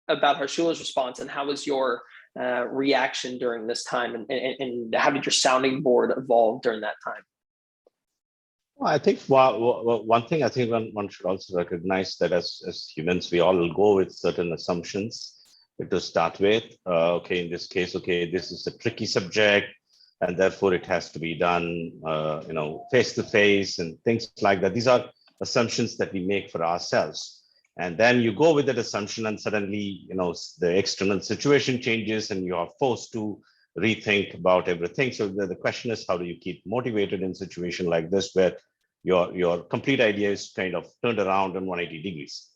Harshula's response, and how was your reaction during this time, and how did your sounding board evolve during that time? Well, I think one thing I think one should also recognize that as humans, we all go with certain assumptions to start with. Okay, in this case, okay, this is a tricky subject, and therefore it has to be done, face to face and things like that. These are assumptions that we make for ourselves. And then you go with that assumption, and suddenly, the external situation changes, and you are forced to rethink about everything. So the question is, how do you keep motivated in a situation like this, where your complete idea is kind of turned around in 180 degrees?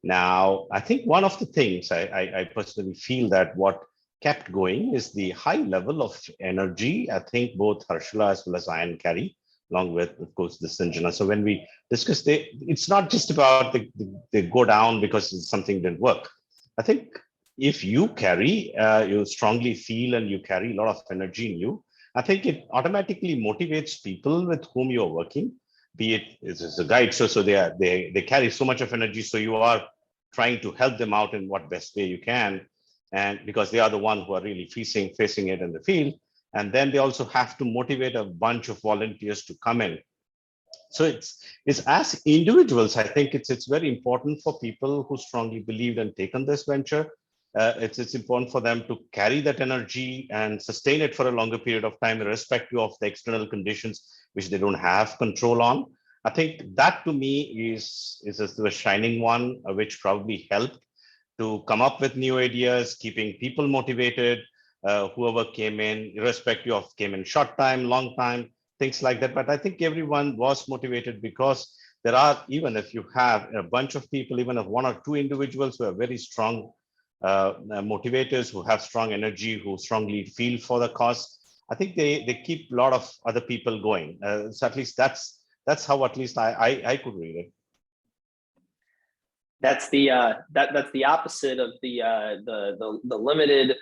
Now, I think one of the things I personally feel that what kept going is the high level of energy. I think both Harshula as well as I carry, along with, of course, the Sanjana. So when we discuss, it's not just about they go down because something didn't work. I think if you carry, you strongly feel, and you carry a lot of energy in you, I think it automatically motivates people with whom you're working, be it as a guide. So they carry so much of energy. So you are trying to help them out in what best way you can. And because they are the one who are really facing it in the field. And then they also have to motivate a bunch of volunteers to come in. So it's as individuals, I think it's very important for people who strongly believed and taken this venture. It's important for them to carry that energy and sustain it for a longer period of time, irrespective of the external conditions which they don't have control on. I think that, to me, is the shining one, which probably helped to come up with new ideas, keeping people motivated, whoever came in, irrespective of came in short time, long time, things like that. But I think everyone was motivated, because there are, even if you have a bunch of people, even if one or two individuals who are very strong motivators, who have strong energy, who strongly feel for the cause, I think they keep a lot of other people going. So at least that's how at least I could read it. That's the that's the opposite of the limited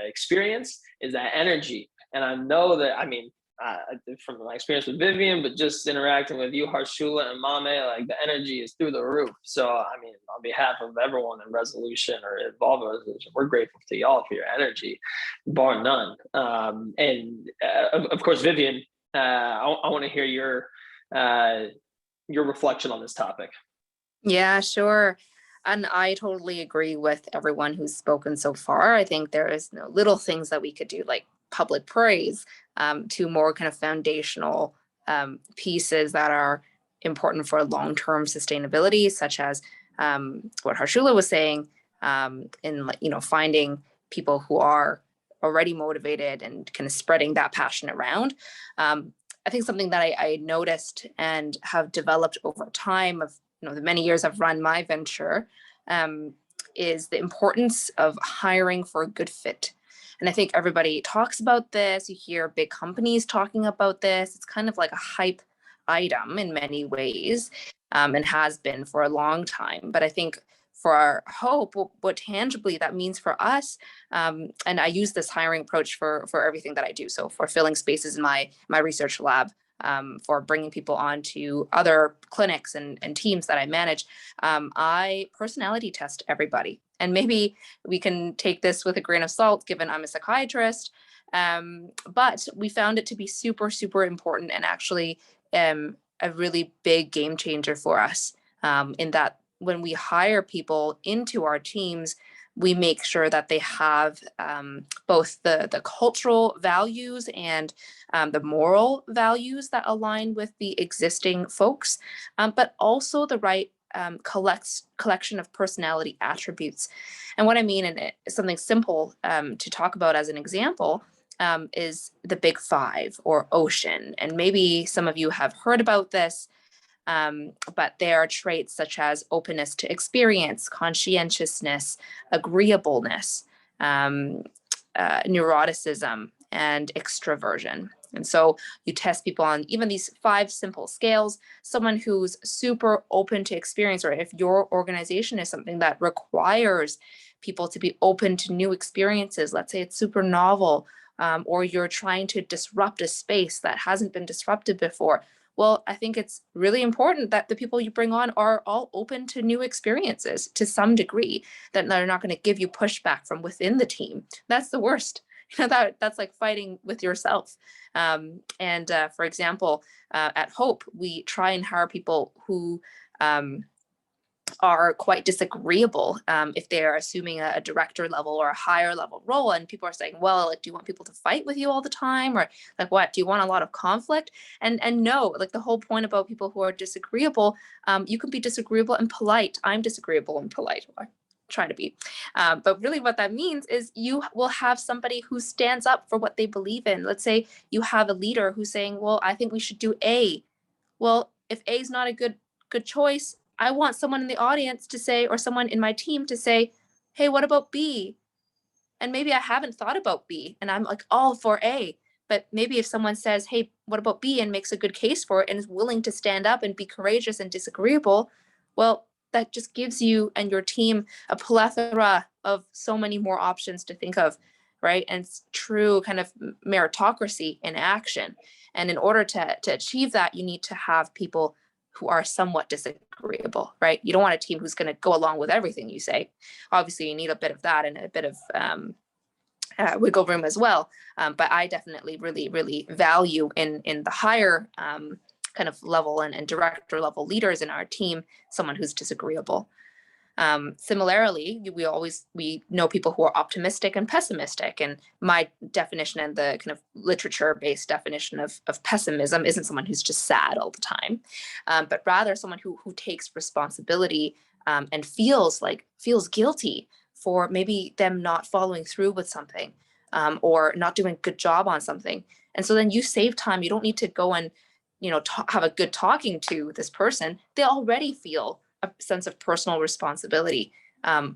experience, is that energy. And I know that, from my experience with Vivian, but just interacting with you, Harshula, and Mame, like the energy is through the roof. So, I mean, on behalf of everyone in Resolution or Evolve Resolution, we're grateful to y'all for your energy, bar none. Of course, Vivian, I want to hear your reflection on this topic. Yeah, sure. And I totally agree with everyone who's spoken so far. I think there is little things that we could do, like public praise, to more kind of foundational pieces that are important for long-term sustainability, such as what Harshula was saying, in finding people who are already motivated and kind of spreading that passion around. I think something that I noticed and have developed over time of the many years I've run my venture, is the importance of hiring for a good fit. And I think everybody talks about this. You hear big companies talking about this. It's kind of like a hype item in many ways, and has been for a long time. But I think for our Hope, what tangibly that means for us, and I use this hiring approach for everything that I do. So for filling spaces in my research lab, for bringing people on to other clinics and teams that I manage, I personality test everybody. And maybe we can take this with a grain of salt, given I'm a psychiatrist, but we found it to be super, super important, and actually a really big game changer for us, in that when we hire people into our teams, we make sure that they have both the cultural values and the moral values that align with the existing folks, but also the right collection of personality attributes. And what I mean, and it's something simple to talk about as an example, is the Big Five or Ocean. And maybe some of you have heard about this, but there are traits such as openness to experience, conscientiousness, agreeableness, neuroticism, and extroversion. And so you test people on even these 5 simple scales. Someone who's super open to experience, or if your organization is something that requires people to be open to new experiences, let's say it's super novel, or you're trying to disrupt a space that hasn't been disrupted before. Well, I think it's really important that the people you bring on are all open to new experiences to some degree, that they're not going to give you pushback from within the team. That's the worst. That's like fighting with yourself. For example, at Hope, we try and hire people who are quite disagreeable if they're assuming a director level or a higher level role, and people are saying, well, like, do you want people to fight with you all the time, or like, what, do you want a lot of conflict? And no, like, the whole point about people who are disagreeable, you can be disagreeable and polite. I'm disagreeable and polite, or try to be, but really what that means is you will have somebody who stands up for what they believe in. Let's say you have a leader who's saying, well, I think we should do A. Well, if A is not a good choice, I want someone in the audience to say, or someone in my team to say, hey, what about B? And maybe I haven't thought about B and I'm like all for A. But maybe if someone says, hey, what about B, and makes a good case for it and is willing to stand up and be courageous and disagreeable, well, that just gives you and your team a plethora of so many more options to think of, right? And it's true kind of meritocracy in action. And in order to achieve that, you need to have people who are somewhat disagreeable, right? You don't want a team who's going to go along with everything you say. Obviously, you need a bit of that and a bit of wiggle room as well. But I definitely really, really value in the higher kind of level and director level leaders in our team, someone who's disagreeable. Similarly, we know people who are optimistic and pessimistic. And my definition and the kind of literature-based definition of pessimism isn't someone who's just sad all the time, but rather someone who takes responsibility and feels guilty for maybe them not following through with something, or not doing a good job on something. And so then you save time. You don't need to go and have a good talking to this person. They already feel a sense of personal responsibility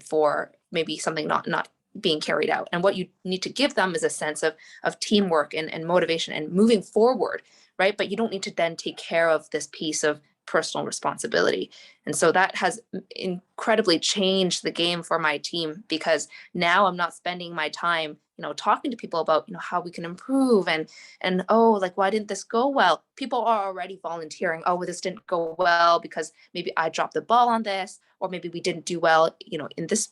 for maybe something not being carried out. And what you need to give them is a sense of teamwork and motivation and moving forward, right? But you don't need to then take care of this piece of personal responsibility. And so that has incredibly changed the game for my team, because now I'm not spending my time talking to people about, how we can improve and oh, like, why didn't this go well? People are already volunteering. Oh, well, this didn't go well because maybe I dropped the ball on this, or maybe we didn't do well, in this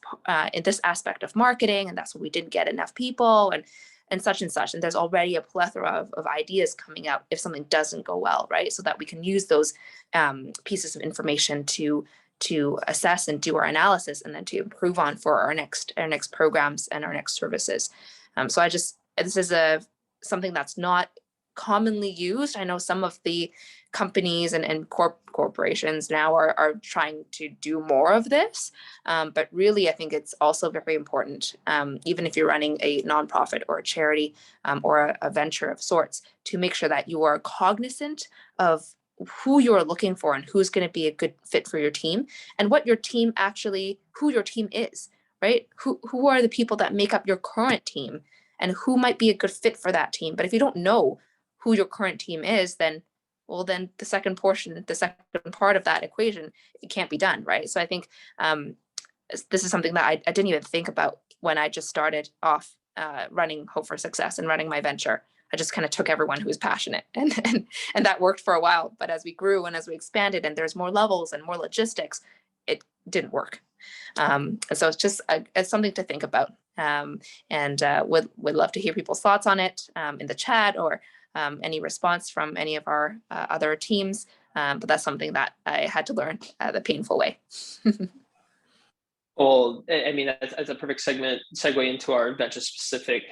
aspect of marketing, and that's why we didn't get enough people and such and such. And there's already a plethora of ideas coming out if something doesn't go well, right? So that we can use those pieces of information to assess and do our analysis, and then to improve on for our next programs and our next services. So this is something that's not commonly used. I know some of the companies and corporations now are trying to do more of this, but really I think it's also very important, even if you're running a nonprofit or a charity or a venture of sorts, to make sure that you are cognizant of who you're looking for and who's going to be a good fit for your team, and what your team who your team is, right? Who are the people that make up your current team, and who might be a good fit for that team. But if you don't know who your current team is, then the second part of that equation, it can't be done, right? So I think this is something that I didn't even think about when I just started off running Hope for Success and running my venture. I just kind of took everyone who was passionate, and that worked for a while. But as we grew and as we expanded and there's more levels and more logistics, it didn't work. And so it's just it's something to think about. And would love to hear people's thoughts on it in the chat, or any response from any of our other teams. But that's something that I had to learn the painful way. Well, I mean, that's a perfect segue into our venture-specific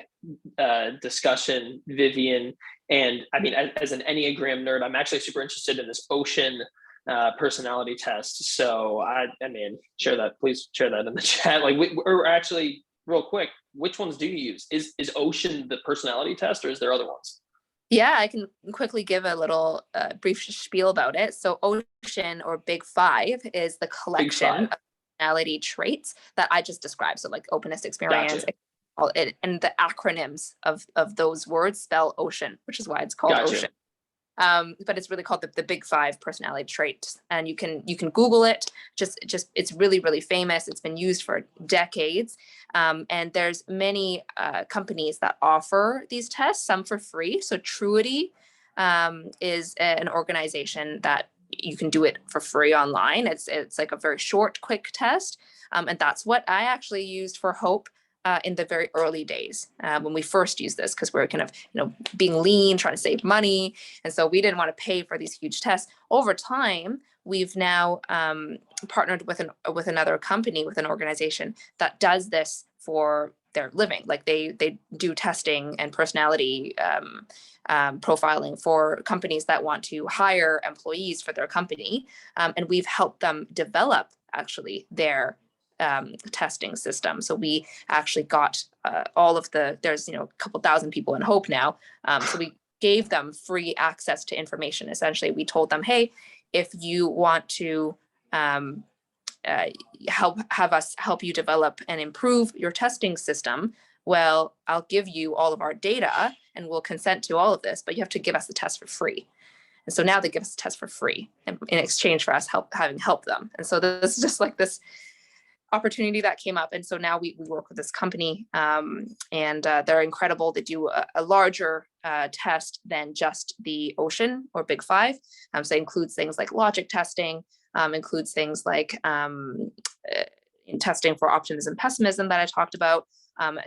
discussion, Vivian. And I mean, as an Enneagram nerd, I'm actually super interested in this Ocean personality test. So I mean, please share that in the chat. Like, or actually, real quick, which ones do you use? Is Ocean the personality test, or is there other ones? Yeah, I can quickly give a little brief spiel about it. So Ocean, or Big Five, is the collection of personality traits that I just described. So like openness, experience, gotcha. And the acronyms of those words spell Ocean, which is why it's called gotcha. Ocean. But it's really called the Big Five personality traits, and you can Google it. Just it's really, really famous. It's been used for decades, and there's many companies that offer these tests, some for free. So Truity is an organization that you can do it for free online. It's like a very short, quick test, and that's what I actually used for Hope. In the very early days when we first used this, because we're kind of being lean, trying to save money, and so we didn't want to pay for these huge tests. Over time, we've now partnered with another company, with an organization that does this for their living. Like they do testing and personality profiling for companies that want to hire employees for their company, and we've helped them develop actually their testing system. So we actually got all of there's a couple thousand people in Hope now. So we gave them free access to information. Essentially, we told them, hey, if you want to have us help you develop and improve your testing system, well, I'll give you all of our data and we'll consent to all of this, but you have to give us the test for free. And so now they give us the test for free in exchange for us having helped them. And so this is just like this opportunity that came up. And so now we work with this company, and they're incredible. They do a larger test than just the Ocean or Big Five. So it includes things like logic testing, includes things like in testing for optimism, pessimism that I talked about,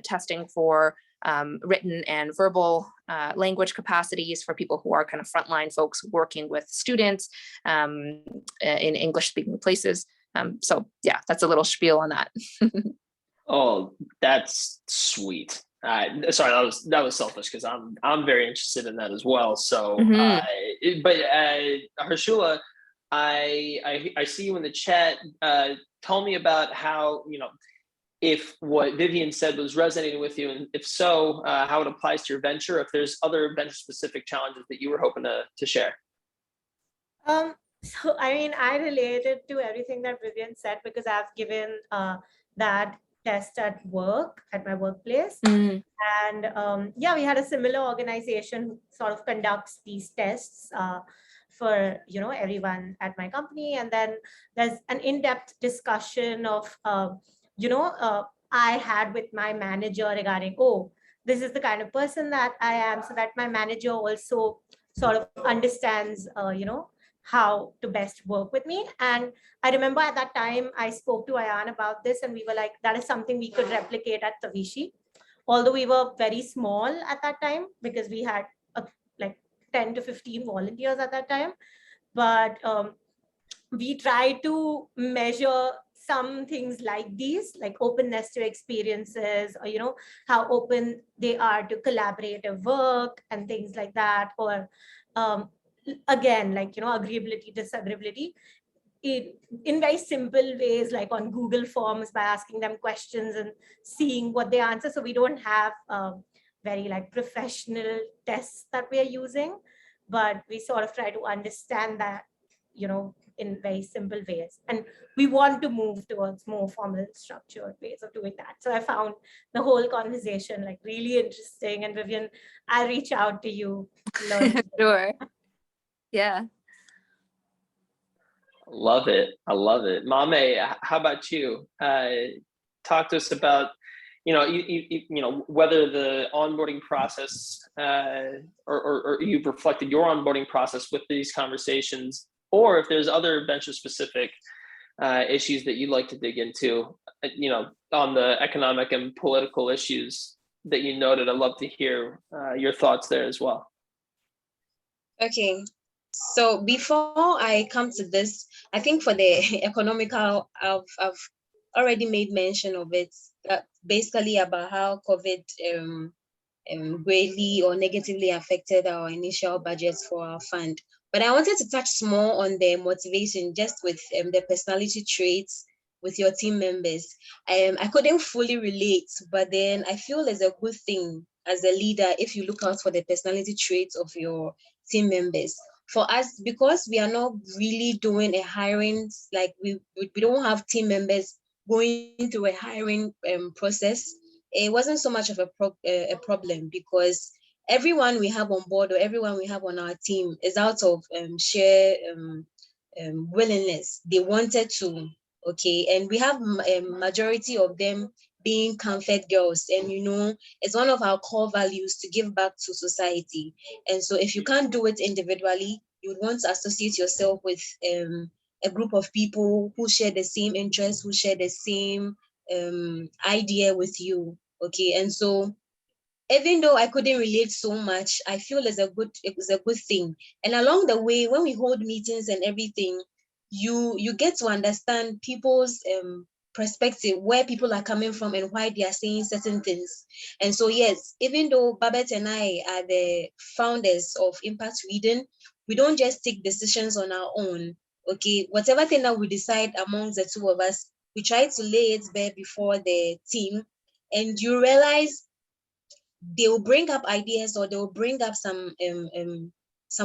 testing for written and verbal language capacities for people who are kind of frontline folks working with students in English speaking places. So yeah, that's a little spiel on that. Oh, that's sweet. Sorry, that was selfish, because I'm very interested in that as well. So, but Harshula, I see you in the chat. Tell me about how, if what Vivian said was resonating with you, and if so, how it applies to your venture. If there's other venture specific challenges that you were hoping to share. So, I mean, I related to everything that Vivian said because I've given that test at my workplace. And yeah, we had a similar organization who sort of conducts these tests for, everyone at my company. And then there's an in-depth discussion of, I had with my manager regarding, this is the kind of person that I am, so that my manager also sort of understands, how to best work with me. And I remember at that time I spoke to Ayan about this, and we were like, that is something we could replicate at Tavishi. Although we were very small at that time, because we had like 10 to 15 volunteers at that time, but we try to measure some things like these, like openness to experiences, or how open they are to collaborative work and things like that, or again, like agreeability, disagreeability, in very simple ways, like on Google Forms, by asking them questions and seeing what they answer. So we don't have very like professional tests that we are using, but we sort of try to understand that, in very simple ways. And we want to move towards more formal, structured ways of doing that. So I found the whole conversation like really interesting. And Vivian, I'll reach out to you. Learn. Sure. Yeah. Love it. I love it. Mame, how about you? Talk to us about, whether the onboarding process or you've reflected your onboarding process with these conversations, or if there's other venture specific issues that you'd like to dig into, on the economic and political issues that you noted. I'd love to hear your thoughts there as well. Okay. So before I come to this, I think for the economical, I've already made mention of it, basically about how COVID greatly or negatively affected our initial budgets for our fund. But I wanted to touch more on the motivation, just with the personality traits with your team members. I couldn't fully relate, but then I feel it's a good thing as a leader if you look out for the personality traits of your team members. For us, because we are not really doing a hiring, like we don't have team members going through a hiring process, it wasn't so much of a problem, because everyone we have on board or everyone we have on our team is out of sheer willingness. They wanted to, okay, and we have a majority of them being comfort girls, and it's one of our core values to give back to society. And so if you can't do it individually, you would want to associate yourself with a group of people who share the same interests, who share the same idea with you, okay. And so even though I couldn't relate so much, I feel it was a good thing. And along the way, when we hold meetings and everything, you get to understand people's perspective, where people are coming from and why they are saying certain things. And so yes, even though Babette and I are the founders of Impact Reading, we don't just take decisions on our own, okay. Whatever thing that we decide amongst the two of us, we try to lay it bare before the team, and you realize they will bring up ideas, or they will bring up some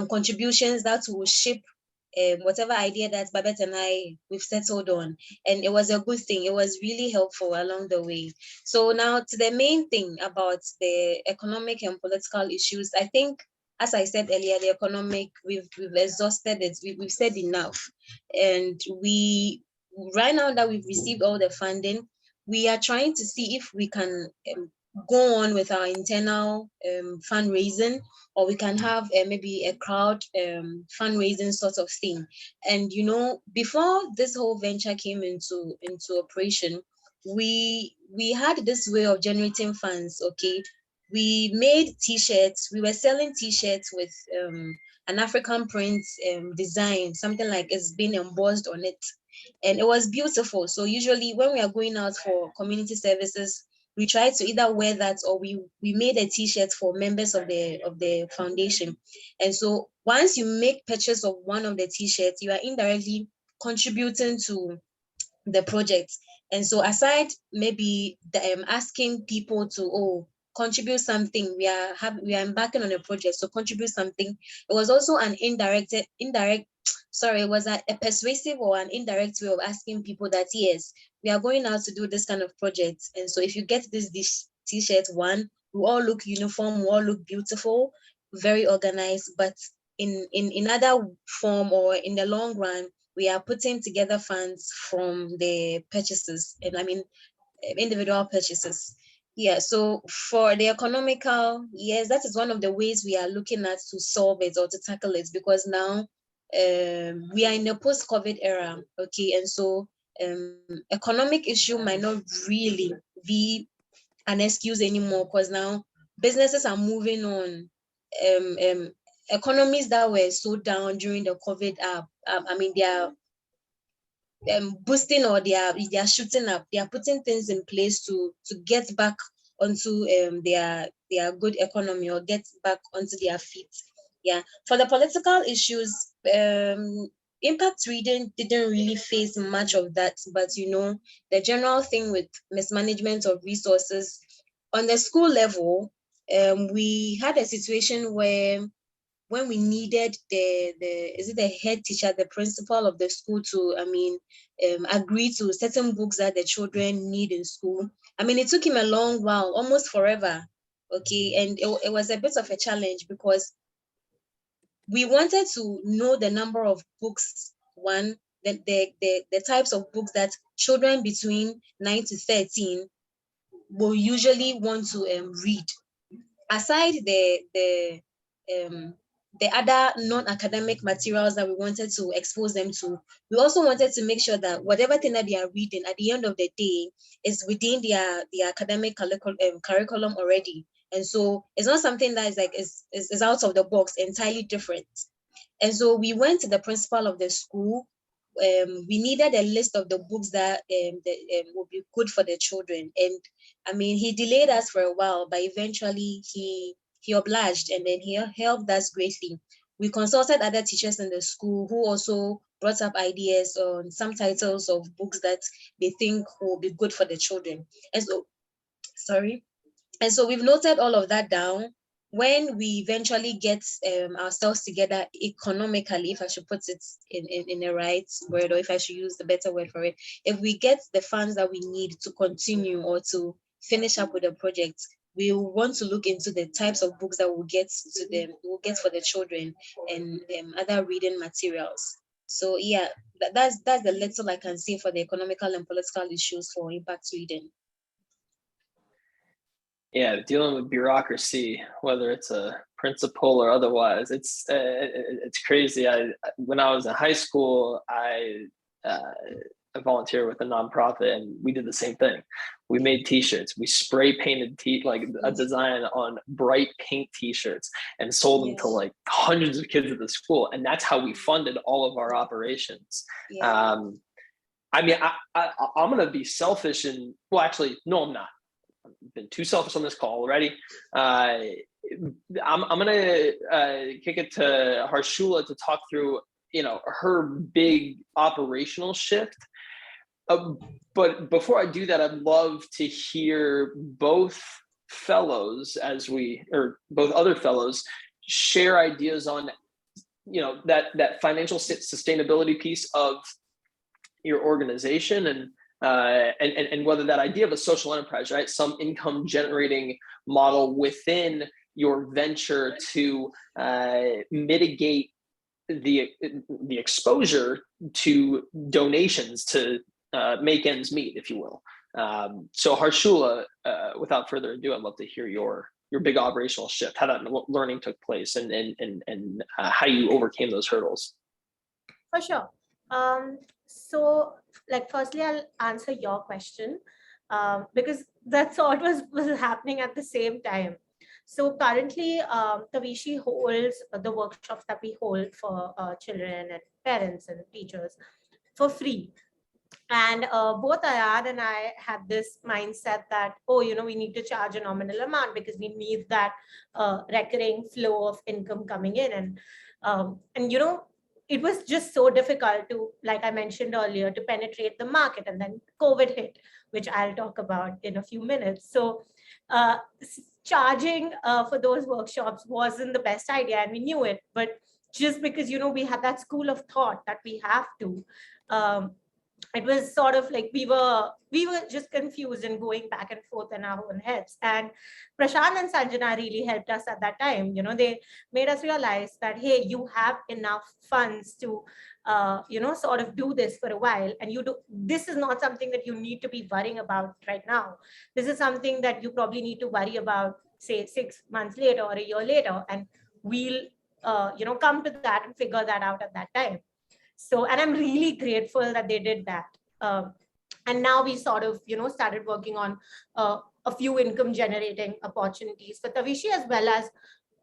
contributions that will shape whatever idea that Babette and we've settled on. And it was a good thing. It was really helpful along the way. So now to the main thing about the economic and political issues, I think, as I said earlier, the economic, we've exhausted it. We've said enough. And right now that we've received all the funding, we are trying to see if we can go on with our internal fundraising, or we can have maybe a crowd fundraising sort of thing. And before this whole venture came into operation, we had this way of generating funds, okay. We made t-shirts. We were selling t-shirts with an African print design, something like it's been embossed on it, and it was beautiful. So usually when we are going out for community services, we try to either wear that, or we made a t-shirt for members of the foundation. And so once you make purchase of one of the t-shirts, you are indirectly contributing to the project. And so aside maybe asking people to contribute something, we are embarking on a project, so contribute something. It was also an indirect sorry, it was a persuasive or an indirect way of asking people that yes, we are going out to do this kind of project, and so if you get this t-shirt, one, we all look uniform, we all look beautiful, very organized, but in other form, or in the long run, we are putting together funds from the purchases, and I mean individual purchases. Yeah, so for the economical, yes, that is one of the ways we are looking at to solve it or to tackle it, because now we are in a post-COVID era, okay, and so economic issue might not really be an excuse anymore, because now businesses are moving on. Economies that were so down during the COVID I mean, they are boosting, or they are shooting up. They are putting things in place to get back onto their good economy, or get back onto their feet. Yeah. For the political issues, impact reading didn't really face much of that, but the general thing with mismanagement of resources on the school level, we had a situation where when we needed the head teacher, the principal of the school to, agree to certain books that the children need in school. It took him a long while, almost forever. Okay, and it was a bit of a challenge, because we wanted to know the number of books, the types of books that children between 9 to 13 will usually want to read. Aside the other non-academic materials that we wanted to expose them to, we also wanted to make sure that whatever thing that they are reading at the end of the day is within their academic curriculum already. And so it's not something that is out of the box, entirely different. And so we went to the principal of the school. We needed a list of the books that would be good for the children. And he delayed us for a while, but eventually he obliged, and then he helped us greatly. We consulted other teachers in the school who also brought up ideas on some titles of books that they think will be good for the children. And so we've noted all of that down. When we eventually get ourselves together economically, if I should put it in the right word, or if I should use the better word for it, if we get the funds that we need to continue or to finish up with the project, we want to look into the types of books that we'll get for the children, and other reading materials. So yeah, that's the little I can say for the economical and political issues for impact reading. Yeah, dealing with bureaucracy, whether it's a principal or otherwise, it's crazy. When I was in high school, I volunteered with a nonprofit, and we did the same thing. We made T-shirts. We spray painted like a design on bright pink T-shirts, and sold them to like hundreds of kids at the school, and that's how we funded all of our operations. Yeah. I'm gonna be selfish, and well, actually, no, I'm not. I've been too selfish on this call already. I'm gonna kick it to Harshula to talk through, her big operational shift. But before I do that, I'd love to hear both fellows, both other fellows, share ideas on, that financial sustainability piece of your organization, and whether that idea of a social enterprise, right, some income generating model within your venture to mitigate the exposure to donations to make ends meet, if you will. So Harshula, without further ado, I'd love to hear your big operational shift, how that learning took place, and how you overcame those hurdles. For sure. So, firstly, I'll answer your question, because that's what was happening at the same time. So currently, Tavishi holds the workshops that we hold for children and parents and teachers for free. And both Ayad and I had this mindset that, we need to charge a nominal amount because we need that recurring flow of income coming in. And it was just so difficult to, like I mentioned earlier, to penetrate the market. And then COVID hit, which I'll talk about in a few minutes. So charging for those workshops wasn't the best idea, and we knew it. But just because, we had that school of thought that we have to, it was sort of like we were just confused and going back and forth in our own heads. And Prashant and Sanjana really helped us at that time. They made us realize that, hey, you have enough funds to sort of do this for a while, and this is not something that you need to be worrying about right now. This is something that you probably need to worry about, say, 6 months later or a year later, and we'll come to that and figure that out at that time. So, and I'm really grateful that they did that. And now we sort of, started working on a few income generating opportunities for Tavishi, as well as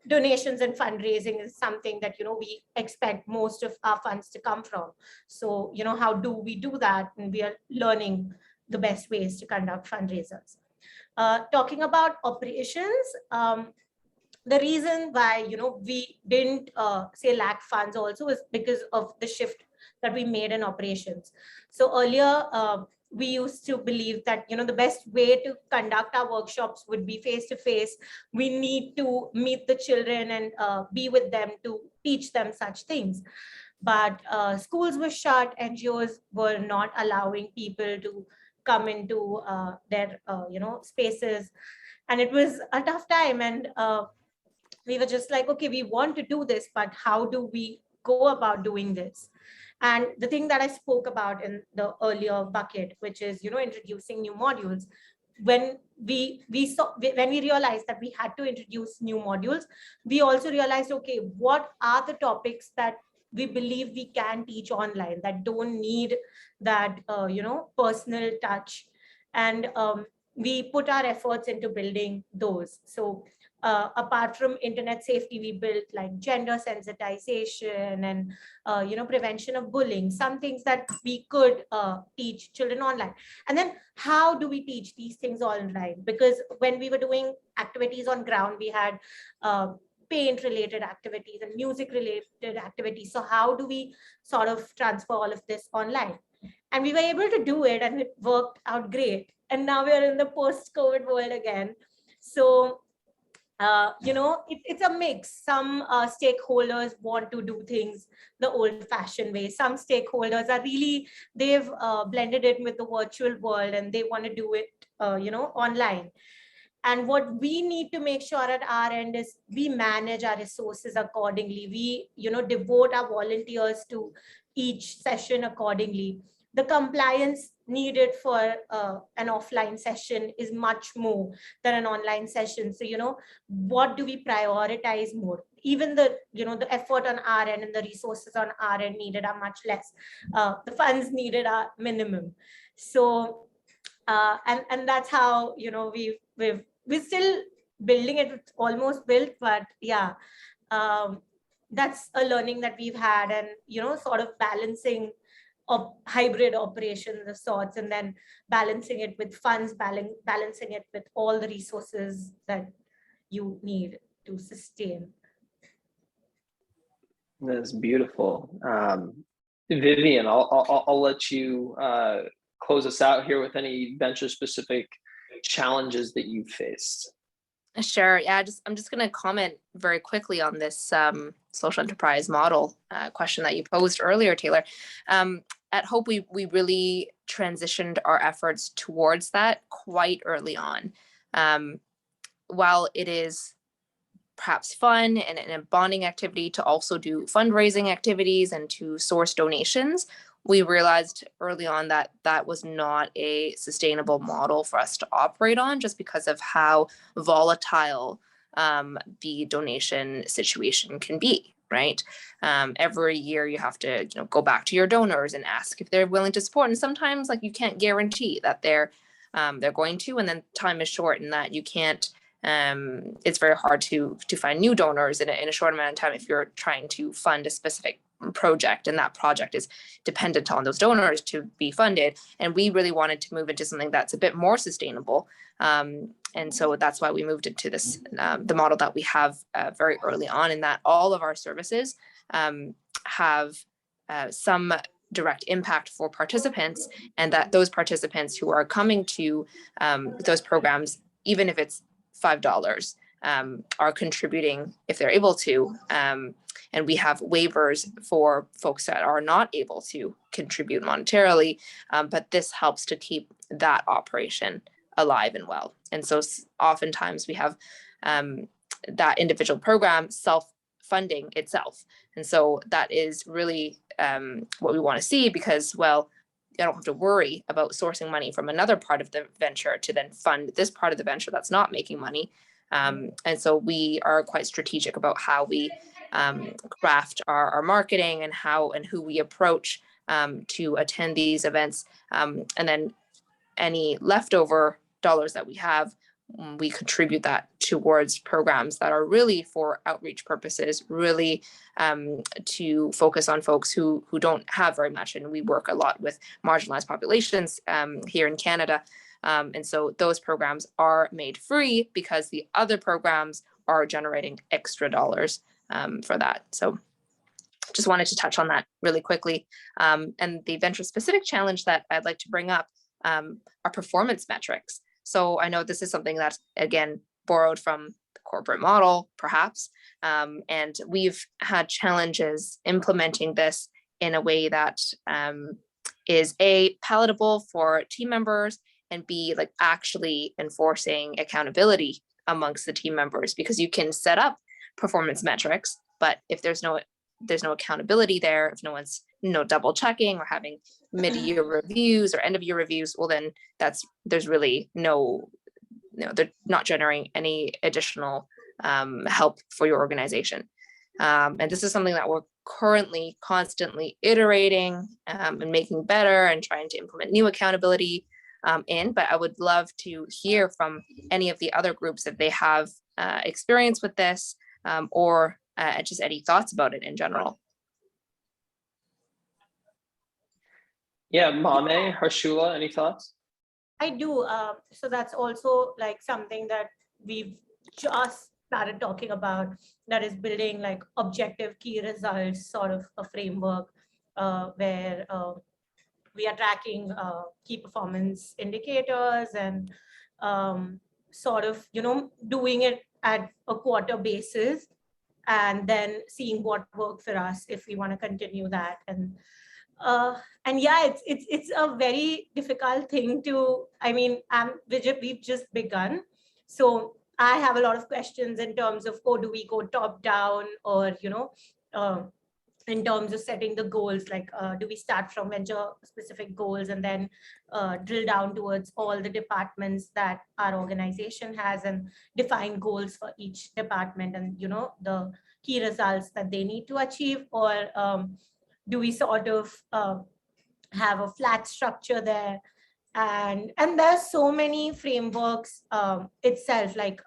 donations and fundraising is something that, we expect most of our funds to come from. So, how do we do that? And we are learning the best ways to conduct fundraisers. Talking about operations, the reason why we didn't say lack funds also is because of the shift that we made in operations. So earlier we used to believe that the best way to conduct our workshops would be face to face. We need to meet the children and be with them to teach them such things. But schools were shut, NGOs were not allowing people to come into their spaces, and it was a tough time. And we were just like, okay, we want to do this, but how do we go about doing this? And the thing that I spoke about in the earlier bucket, which is, introducing new modules, when we realized that we had to introduce new modules, we also realized, okay, what are the topics that we believe we can teach online that don't need that, personal touch? And we put our efforts into building those. So apart from internet safety, we built like gender sensitization and prevention of bullying, some things that we could teach children online. And then how do we teach these things online? Because when we were doing activities on ground, we had paint related activities and music related activities. So how do we sort of transfer all of this online? And we were able to do it, and it worked out great. And now we are in the post-COVID world again. So it's a mix. Some stakeholders want to do things the old-fashioned way. Some stakeholders are really, they've blended it with the virtual world, and they want to do it, online. And what we need to make sure at our end is we manage our resources accordingly. We, devote our volunteers to each session accordingly. The compliance needed for an offline session is much more than an online session. So, what do we prioritize more? Even the, the effort on our end and the resources on our end needed are much less. The funds needed are minimum. So, and that's how, we're still building it. It's almost built, but yeah, that's a learning that we've had, and, sort of balancing hybrid operations of sorts, and then balancing it with funds, balancing it with all the resources that you need to sustain. That's beautiful. Vivian, I'll let you close us out here with any venture specific challenges that you've faced. Sure. Yeah, I'm just going to comment very quickly on this social enterprise model question that you posed earlier, Taylor. At Hope, we really transitioned our efforts towards that quite early on. While it is perhaps fun and a bonding activity to also do fundraising activities and to source donations, we realized early on that that was not a sustainable model for us to operate on, just because of how volatile the donation situation can be, right? Every year you have to go back to your donors and ask if they're willing to support. And sometimes you can't guarantee that they're going to, and then time is short and that you can't, it's very hard to find new donors in a short amount of time if you're trying to fund a specific project, and that project is dependent on those donors to be funded. And we really wanted to move into something that's a bit more sustainable. And so that's why we moved into this, the model that we have very early on, in that all of our services have some direct impact for participants, and that those participants who are coming to those programs, even if it's $5, are contributing, if they're able to, and we have waivers for folks that are not able to contribute monetarily, but this helps to keep that operation alive and well. And so oftentimes we have that individual program self-funding itself. And so that is really what we want to see, because, well, I don't have to worry about sourcing money from another part of the venture to then fund this part of the venture that's not making money. And so we are quite strategic about how we craft our marketing and how and who we approach to attend these events. And then any leftover dollars that we have, we contribute that towards programs that are really for outreach purposes, really to focus on folks who don't have very much. And we work a lot with marginalized populations here in Canada. And so those programs are made free because the other programs are generating extra dollars for that. So just wanted to touch on that really quickly. And the venture specific challenge that I'd like to bring up are performance metrics. So I know this is something that's, again, borrowed from the corporate model, perhaps, and we've had challenges implementing this in a way that is A, palatable for team members, and B, like actually enforcing accountability amongst the team members, because you can set up performance metrics, but if there's no accountability there, if no one's double checking or having mid-year reviews or end of year reviews, well, then there's really they're not generating any additional help for your organization. And this is something that we're currently constantly iterating and making better and trying to implement new accountability but I would love to hear from any of the other groups if they have experience with this or just any thoughts about it in general. Yeah, Mame, Harshula, any thoughts? I do. So that's also like something that we've just started talking about, that is building like objective key results, sort of a framework where we are tracking key performance indicators and sort of, doing it at a quarter basis and then seeing what worked for us if we want to continue that. And yeah, it's a very difficult thing to, we've just begun. So I have a lot of questions in terms of, do we go top down, or, in terms of setting the goals, like do we start from venture specific goals and then drill down towards all the departments that our organization has and define goals for each department and, the key results that they need to achieve? Or do we sort of have a flat structure there? And there's so many frameworks itself, like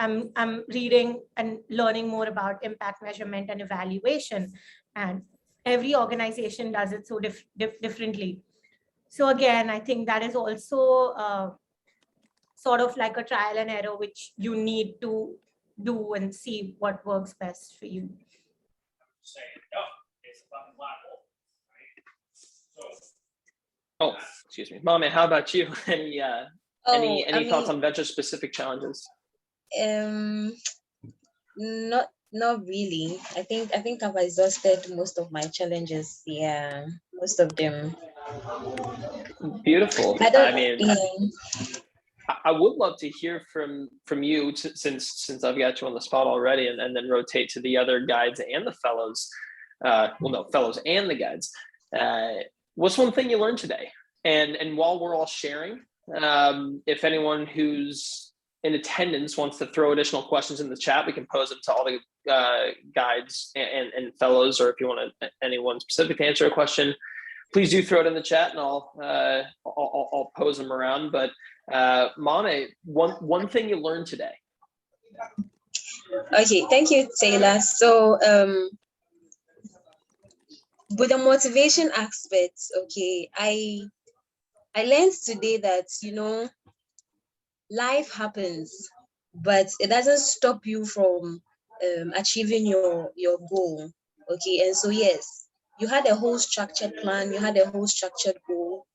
I'm reading and learning more about impact measurement and evaluation, and every organization does it so differently. So again, I think that is also sort of like a trial and error, which you need to do and see what works best for you. Oh, excuse me, Mame, how about you? Any thoughts on venture specific challenges? Not really. I think I've exhausted most of my challenges. Yeah, most of them. Beautiful. I would love to hear from you, since I've got you on the spot already, and then rotate to the other guides and the fellows. Fellows and the guides. What's one thing you learned today? And while we're all sharing, if anyone who's in attendance wants to throw additional questions in the chat, we can pose them to all the guides and fellows, or if you want anyone specific to answer a question, please do throw it in the chat and I'll pose them around. But Mame, one thing you learned today. Okay, thank you, Taylor. So with the motivation aspects, okay, I learned today that, life happens, but it doesn't stop you from achieving your goal. Okay, and so yes, you had a whole structured plan, you had a whole structured goal,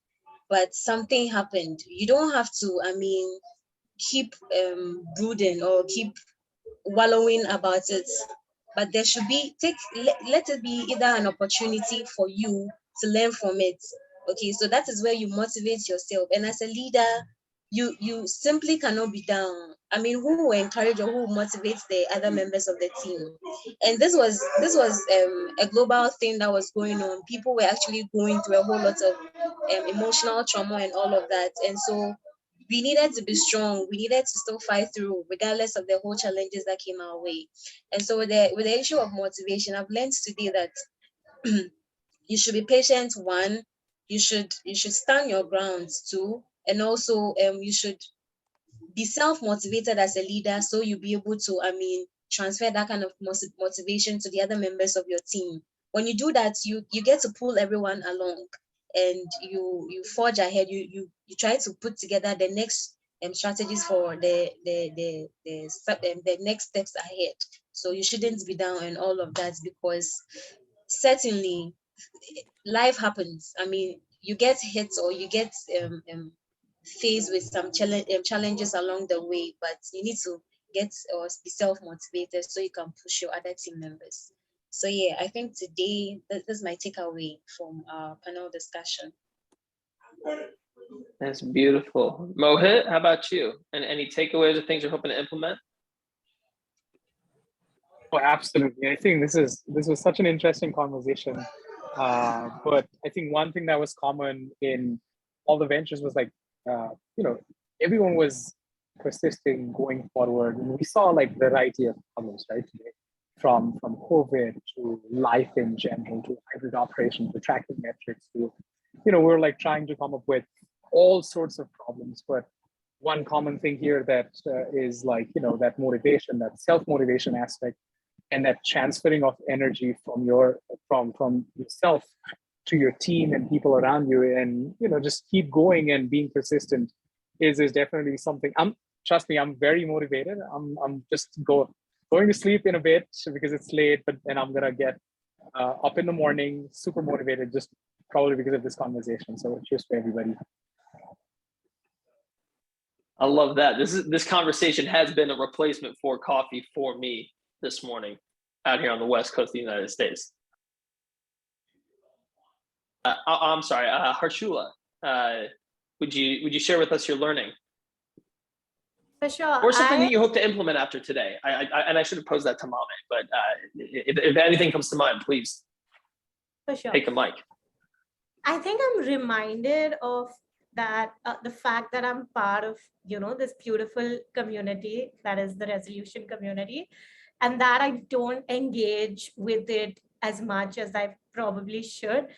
but something happened. You don't have to, keep brooding or keep wallowing about it. but there should be, let it be either an opportunity for you to learn from it. Okay, so that is where you motivate yourself. And as a leader, you simply cannot be down. I mean, who will encourage or who motivates the other members of the team? And this was a global thing that was going on. People were actually going through a whole lot of emotional trauma and all of that. And so we needed to be strong. We needed to still fight through, regardless of the whole challenges that came our way. And so with the issue of motivation, I've learned today that you should be patient. One, you should stand your grounds. Two, and also you should be self-motivated as a leader, so you'll be able to, I mean, transfer that kind of motivation to the other members of your team. When you do that, you get to pull everyone along, and you forge ahead. You try to put together the next strategies for the next steps ahead. So you shouldn't be down and all of that, because certainly life happens. I mean, you get hit or you get faced with some challenges along the way, but you need to get or be self-motivated so you can push your other team members. So yeah, I think today this is my takeaway from our panel discussion. That's beautiful. Mohit, how about you? And any takeaways or things you're hoping to implement? Oh, absolutely. I think this was such an interesting conversation. But I think one thing that was common in all the ventures was like, everyone was persisting, going forward. And we saw like variety of problems, right, today, from COVID to life in general, to hybrid operations, to tracking metrics, to, we're like trying to come up with all sorts of problems. But one common thing here that is like, that motivation, that self-motivation aspect, and that transferring of energy from yourself to your team and people around you, and just keep going and being persistent is definitely something. Trust me, I'm very motivated. I'm just going to sleep in a bit because it's late, but then I'm gonna get up in the morning, super motivated, just probably because of this conversation. So cheers to everybody. I love that. This conversation has been a replacement for coffee for me this morning out here on the West Coast of the United States. I'm sorry, Harshula, would you share with us your learning? For sure. Or something that you hope to implement after today? I should have posed that to Mame, but if anything comes to mind, please For sure. take the mic. I think I'm reminded of that the fact that I'm part of this beautiful community that is the resolution community, and that I don't engage with it as much as I probably should.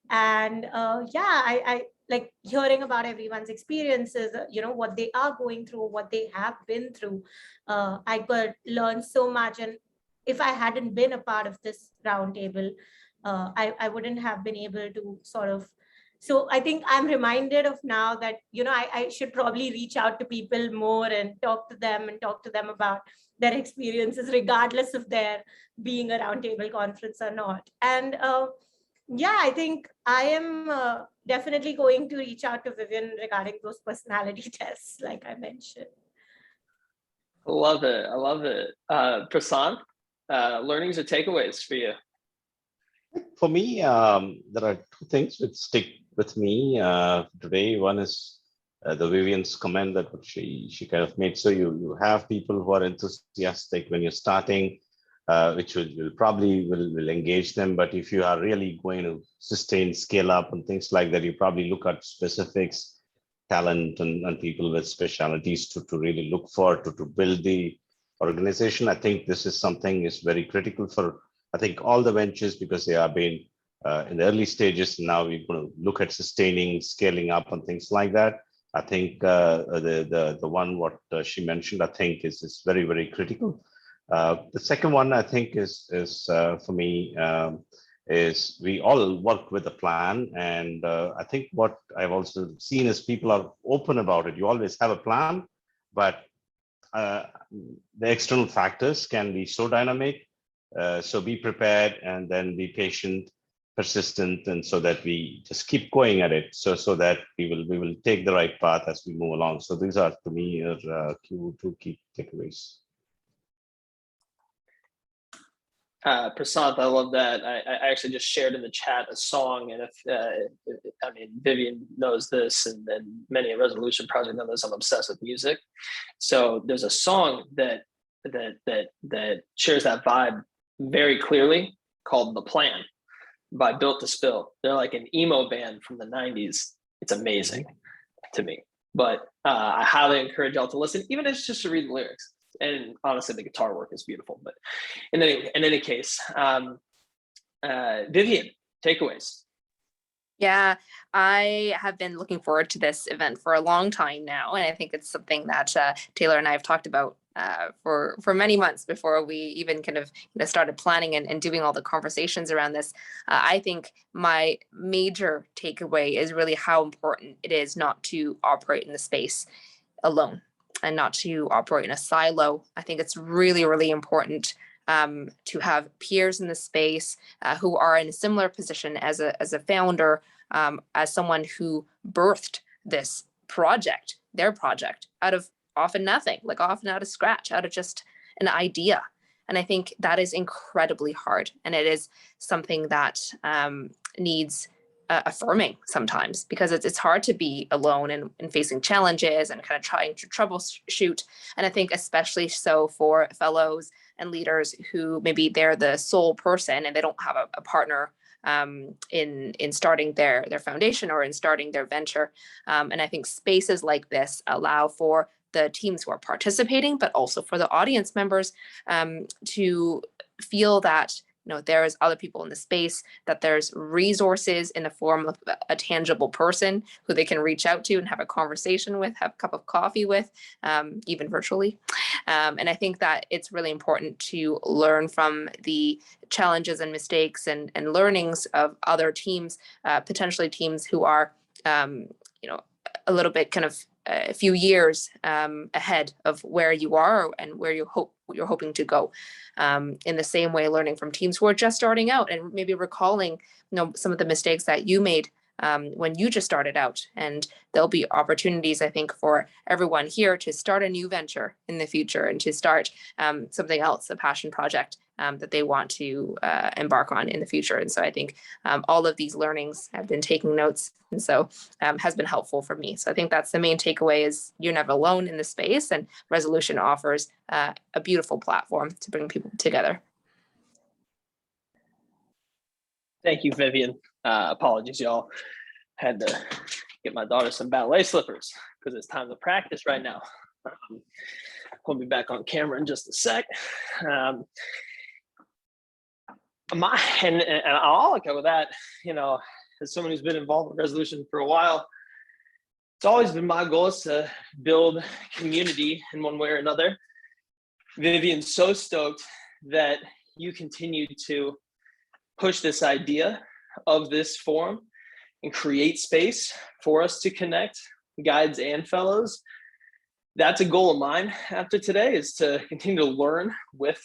And I like hearing about everyone's experiences, what they are going through, what they have been through. I could learn so much, and if I hadn't been a part of this roundtable, I wouldn't have been able to sort of. So I think I'm reminded of now that, I should probably reach out to people more and talk to them about their experiences, regardless of their being a roundtable conference or not. And I think I am definitely going to reach out to Vivian regarding those personality tests, like I mentioned. I love it. Prasant, learnings or takeaways for you? For me, there are two things which stick with me today. One is the Vivian's comment that what she kind of made. So you have people who are enthusiastic when you're starting, which will probably engage them. But if you are really going to sustain, scale up and things like that, you probably look at specifics, talent and people with specialities to really look for, to build the organization. I think this is something is very critical for, I think, all the ventures, because they have been in the early stages. Now we're going to look at sustaining, scaling up and things like that. I think the one what she mentioned, I think is very, very critical. The second one I think is for me is we all work with a plan, and I think what I've also seen is people are open about it. You always have a plan, but the external factors can be so dynamic. So be prepared and then be patient, persistent, and so that we just keep going at it. So that we will take the right path as we move along. So these are, to me, two key takeaways. Prasad, I love that. I actually just shared in the chat a song, and I mean, Vivian knows this, and many a Resolution project know this. I'm obsessed with music, so there's a song that shares that vibe very clearly called "The Plan" by Built to Spill. They're like an emo band from the '90s. It's amazing to me, but I highly encourage y'all to listen, even if it's just to read the lyrics. And honestly, the guitar work is beautiful. But in any case, Vivian, takeaways. Yeah, I have been looking forward to this event for a long time now, and I think it's something that Taylor and I have talked about for many months before we even kind of started planning and doing all the conversations around this. I think my major takeaway is really how important it is not to operate in the space alone and not to operate in a silo. I think it's really, really important to have peers in the space who are in a similar position as a founder, as someone who birthed this project, their project, out of often nothing, like often out of scratch, out of just an idea. And I think that is incredibly hard. And it is something that needs affirming sometimes, because it's hard to be alone and facing challenges and kind of trying to troubleshoot. And I think especially so for fellows and leaders who maybe they're the sole person and they don't have a partner in starting their foundation or in starting their venture. And I think spaces like this allow for the teams who are participating, but also for the audience members to feel that there's other people in the space, that there's resources in the form of a tangible person who they can reach out to and have a conversation with, have a cup of coffee with, even virtually. And I think that it's really important to learn from the challenges and mistakes and learnings of other teams, potentially teams who are, a little bit kind of a few years ahead of where you are and where you're hoping to go. In the same way, learning from teams who are just starting out and maybe recalling, some of the mistakes that you made when you just started out. And there'll be opportunities, I think, for everyone here to start a new venture in the future and to start something else, a passion project that they want to embark on in the future. And so I think all of these learnings have been taking notes, and so has been helpful for me. So I think that's the main takeaway: is you're never alone in the space, and Resolution offers a beautiful platform to bring people together. Thank you, Vivian. Apologies, y'all. Had to get my daughter some ballet slippers because it's time to practice right now. We'll be back on camera in just a sec. And I'll echo that, as someone who's been involved with Resolution for a while, it's always been my goal is to build community in one way or another. Vivian's so stoked that you continue to push this idea of this forum and create space for us to connect guides and fellows. That's a goal of mine after today, is to continue to learn with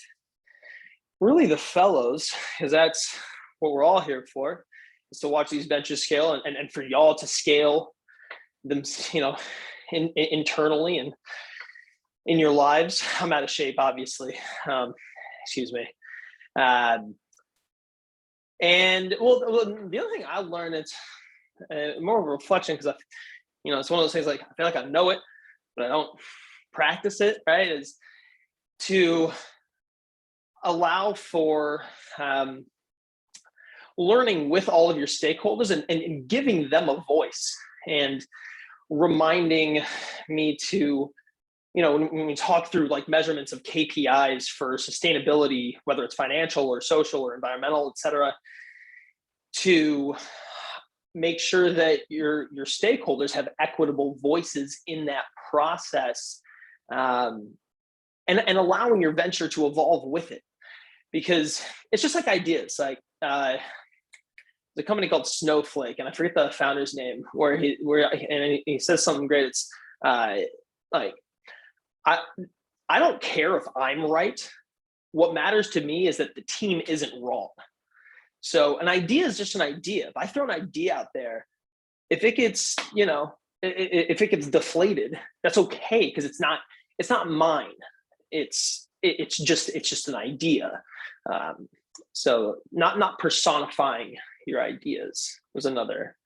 really the fellows, because that's what we're all here for, is to watch these ventures scale and for y'all to scale them, internally and in your lives. I'm out of shape, obviously. Excuse me. And well, the other thing I learned, it's more of a reflection, because it's one of those things, like I feel like I know it, but I don't practice it, right? Is to allow for learning with all of your stakeholders and giving them a voice, and reminding me to, when we talk through like measurements of KPIs for sustainability, whether it's financial or social or environmental, et cetera, to make sure that your stakeholders have equitable voices in that process, and allowing your venture to evolve with it. Because it's just like ideas, like the company called Snowflake, and I forget the founder's name, where he says something great. It's like, I don't care if I'm right. What matters to me is that the team isn't wrong. So an idea is just an idea. If I throw an idea out there, if it gets, if it gets deflated, that's okay, because it's not mine. It's just an idea. So not personifying your ideas was another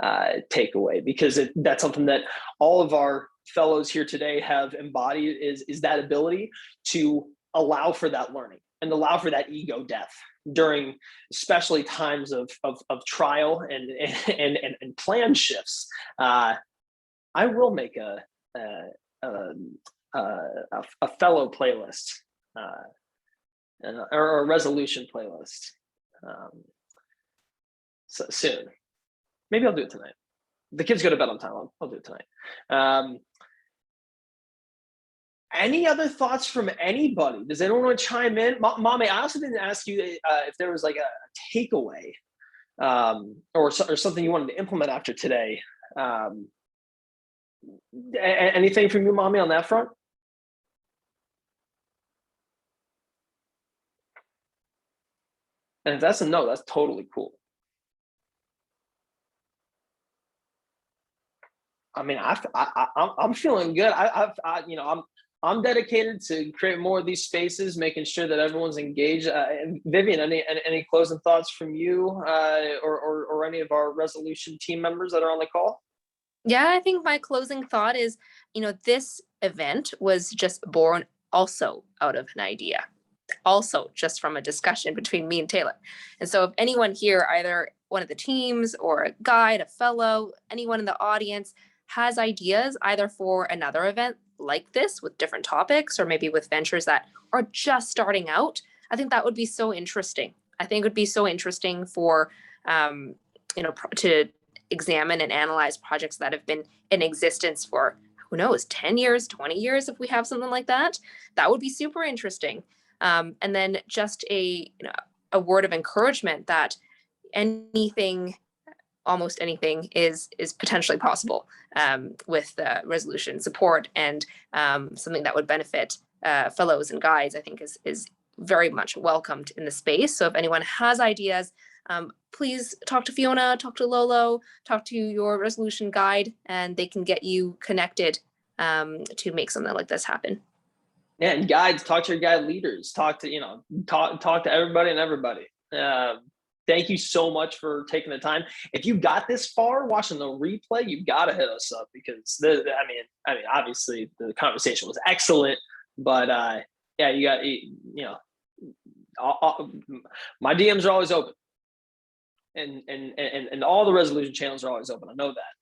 takeaway, because that's something that all of our fellows here today have embodied, is that ability to allow for that learning and allow for that ego death during especially times of trial and plan shifts. I will make a fellow playlist or a resolution playlist so soon. Maybe I'll do it tonight. The kids go to bed on time. I'll do it tonight. Any other thoughts from anybody? Does anyone want to chime in? Mommy, I also didn't ask you if there was like a takeaway or something you wanted to implement after today. Anything from you, Mommy, on that front? And if that's a no, that's totally cool. I mean, I'm feeling good. I'm dedicated to create more of these spaces, making sure that everyone's engaged. Vivian, any closing thoughts from you or any of our resolution team members that are on the call? Yeah, I think my closing thought is, this event was just born also out of an idea, also just from a discussion between me and Taylor. And so if anyone here, either one of the teams or a guide, a fellow, anyone in the audience has ideas either for another event like this with different topics, or maybe with ventures that are just starting out, I think that would be so interesting. I think it would be so interesting for, to examine and analyze projects that have been in existence for, who knows, 10 years, 20 years, if we have something like that. That would be super interesting. And then just a word of encouragement that almost anything is potentially possible with resolution support, and something that would benefit fellows and guides, I think is very much welcomed in the space. So if anyone has ideas, please talk to Fiona, talk to Lolo, talk to your resolution guide, and they can get you connected to make something like this happen. Yeah, and guides, talk to your guide leaders, talk to everybody and everybody. Thank you so much for taking the time. If you got this far watching the replay, you've got to hit us up, because obviously the conversation was excellent, but yeah, you got, my DMs are always open, and all the resolution channels are always open. I know that.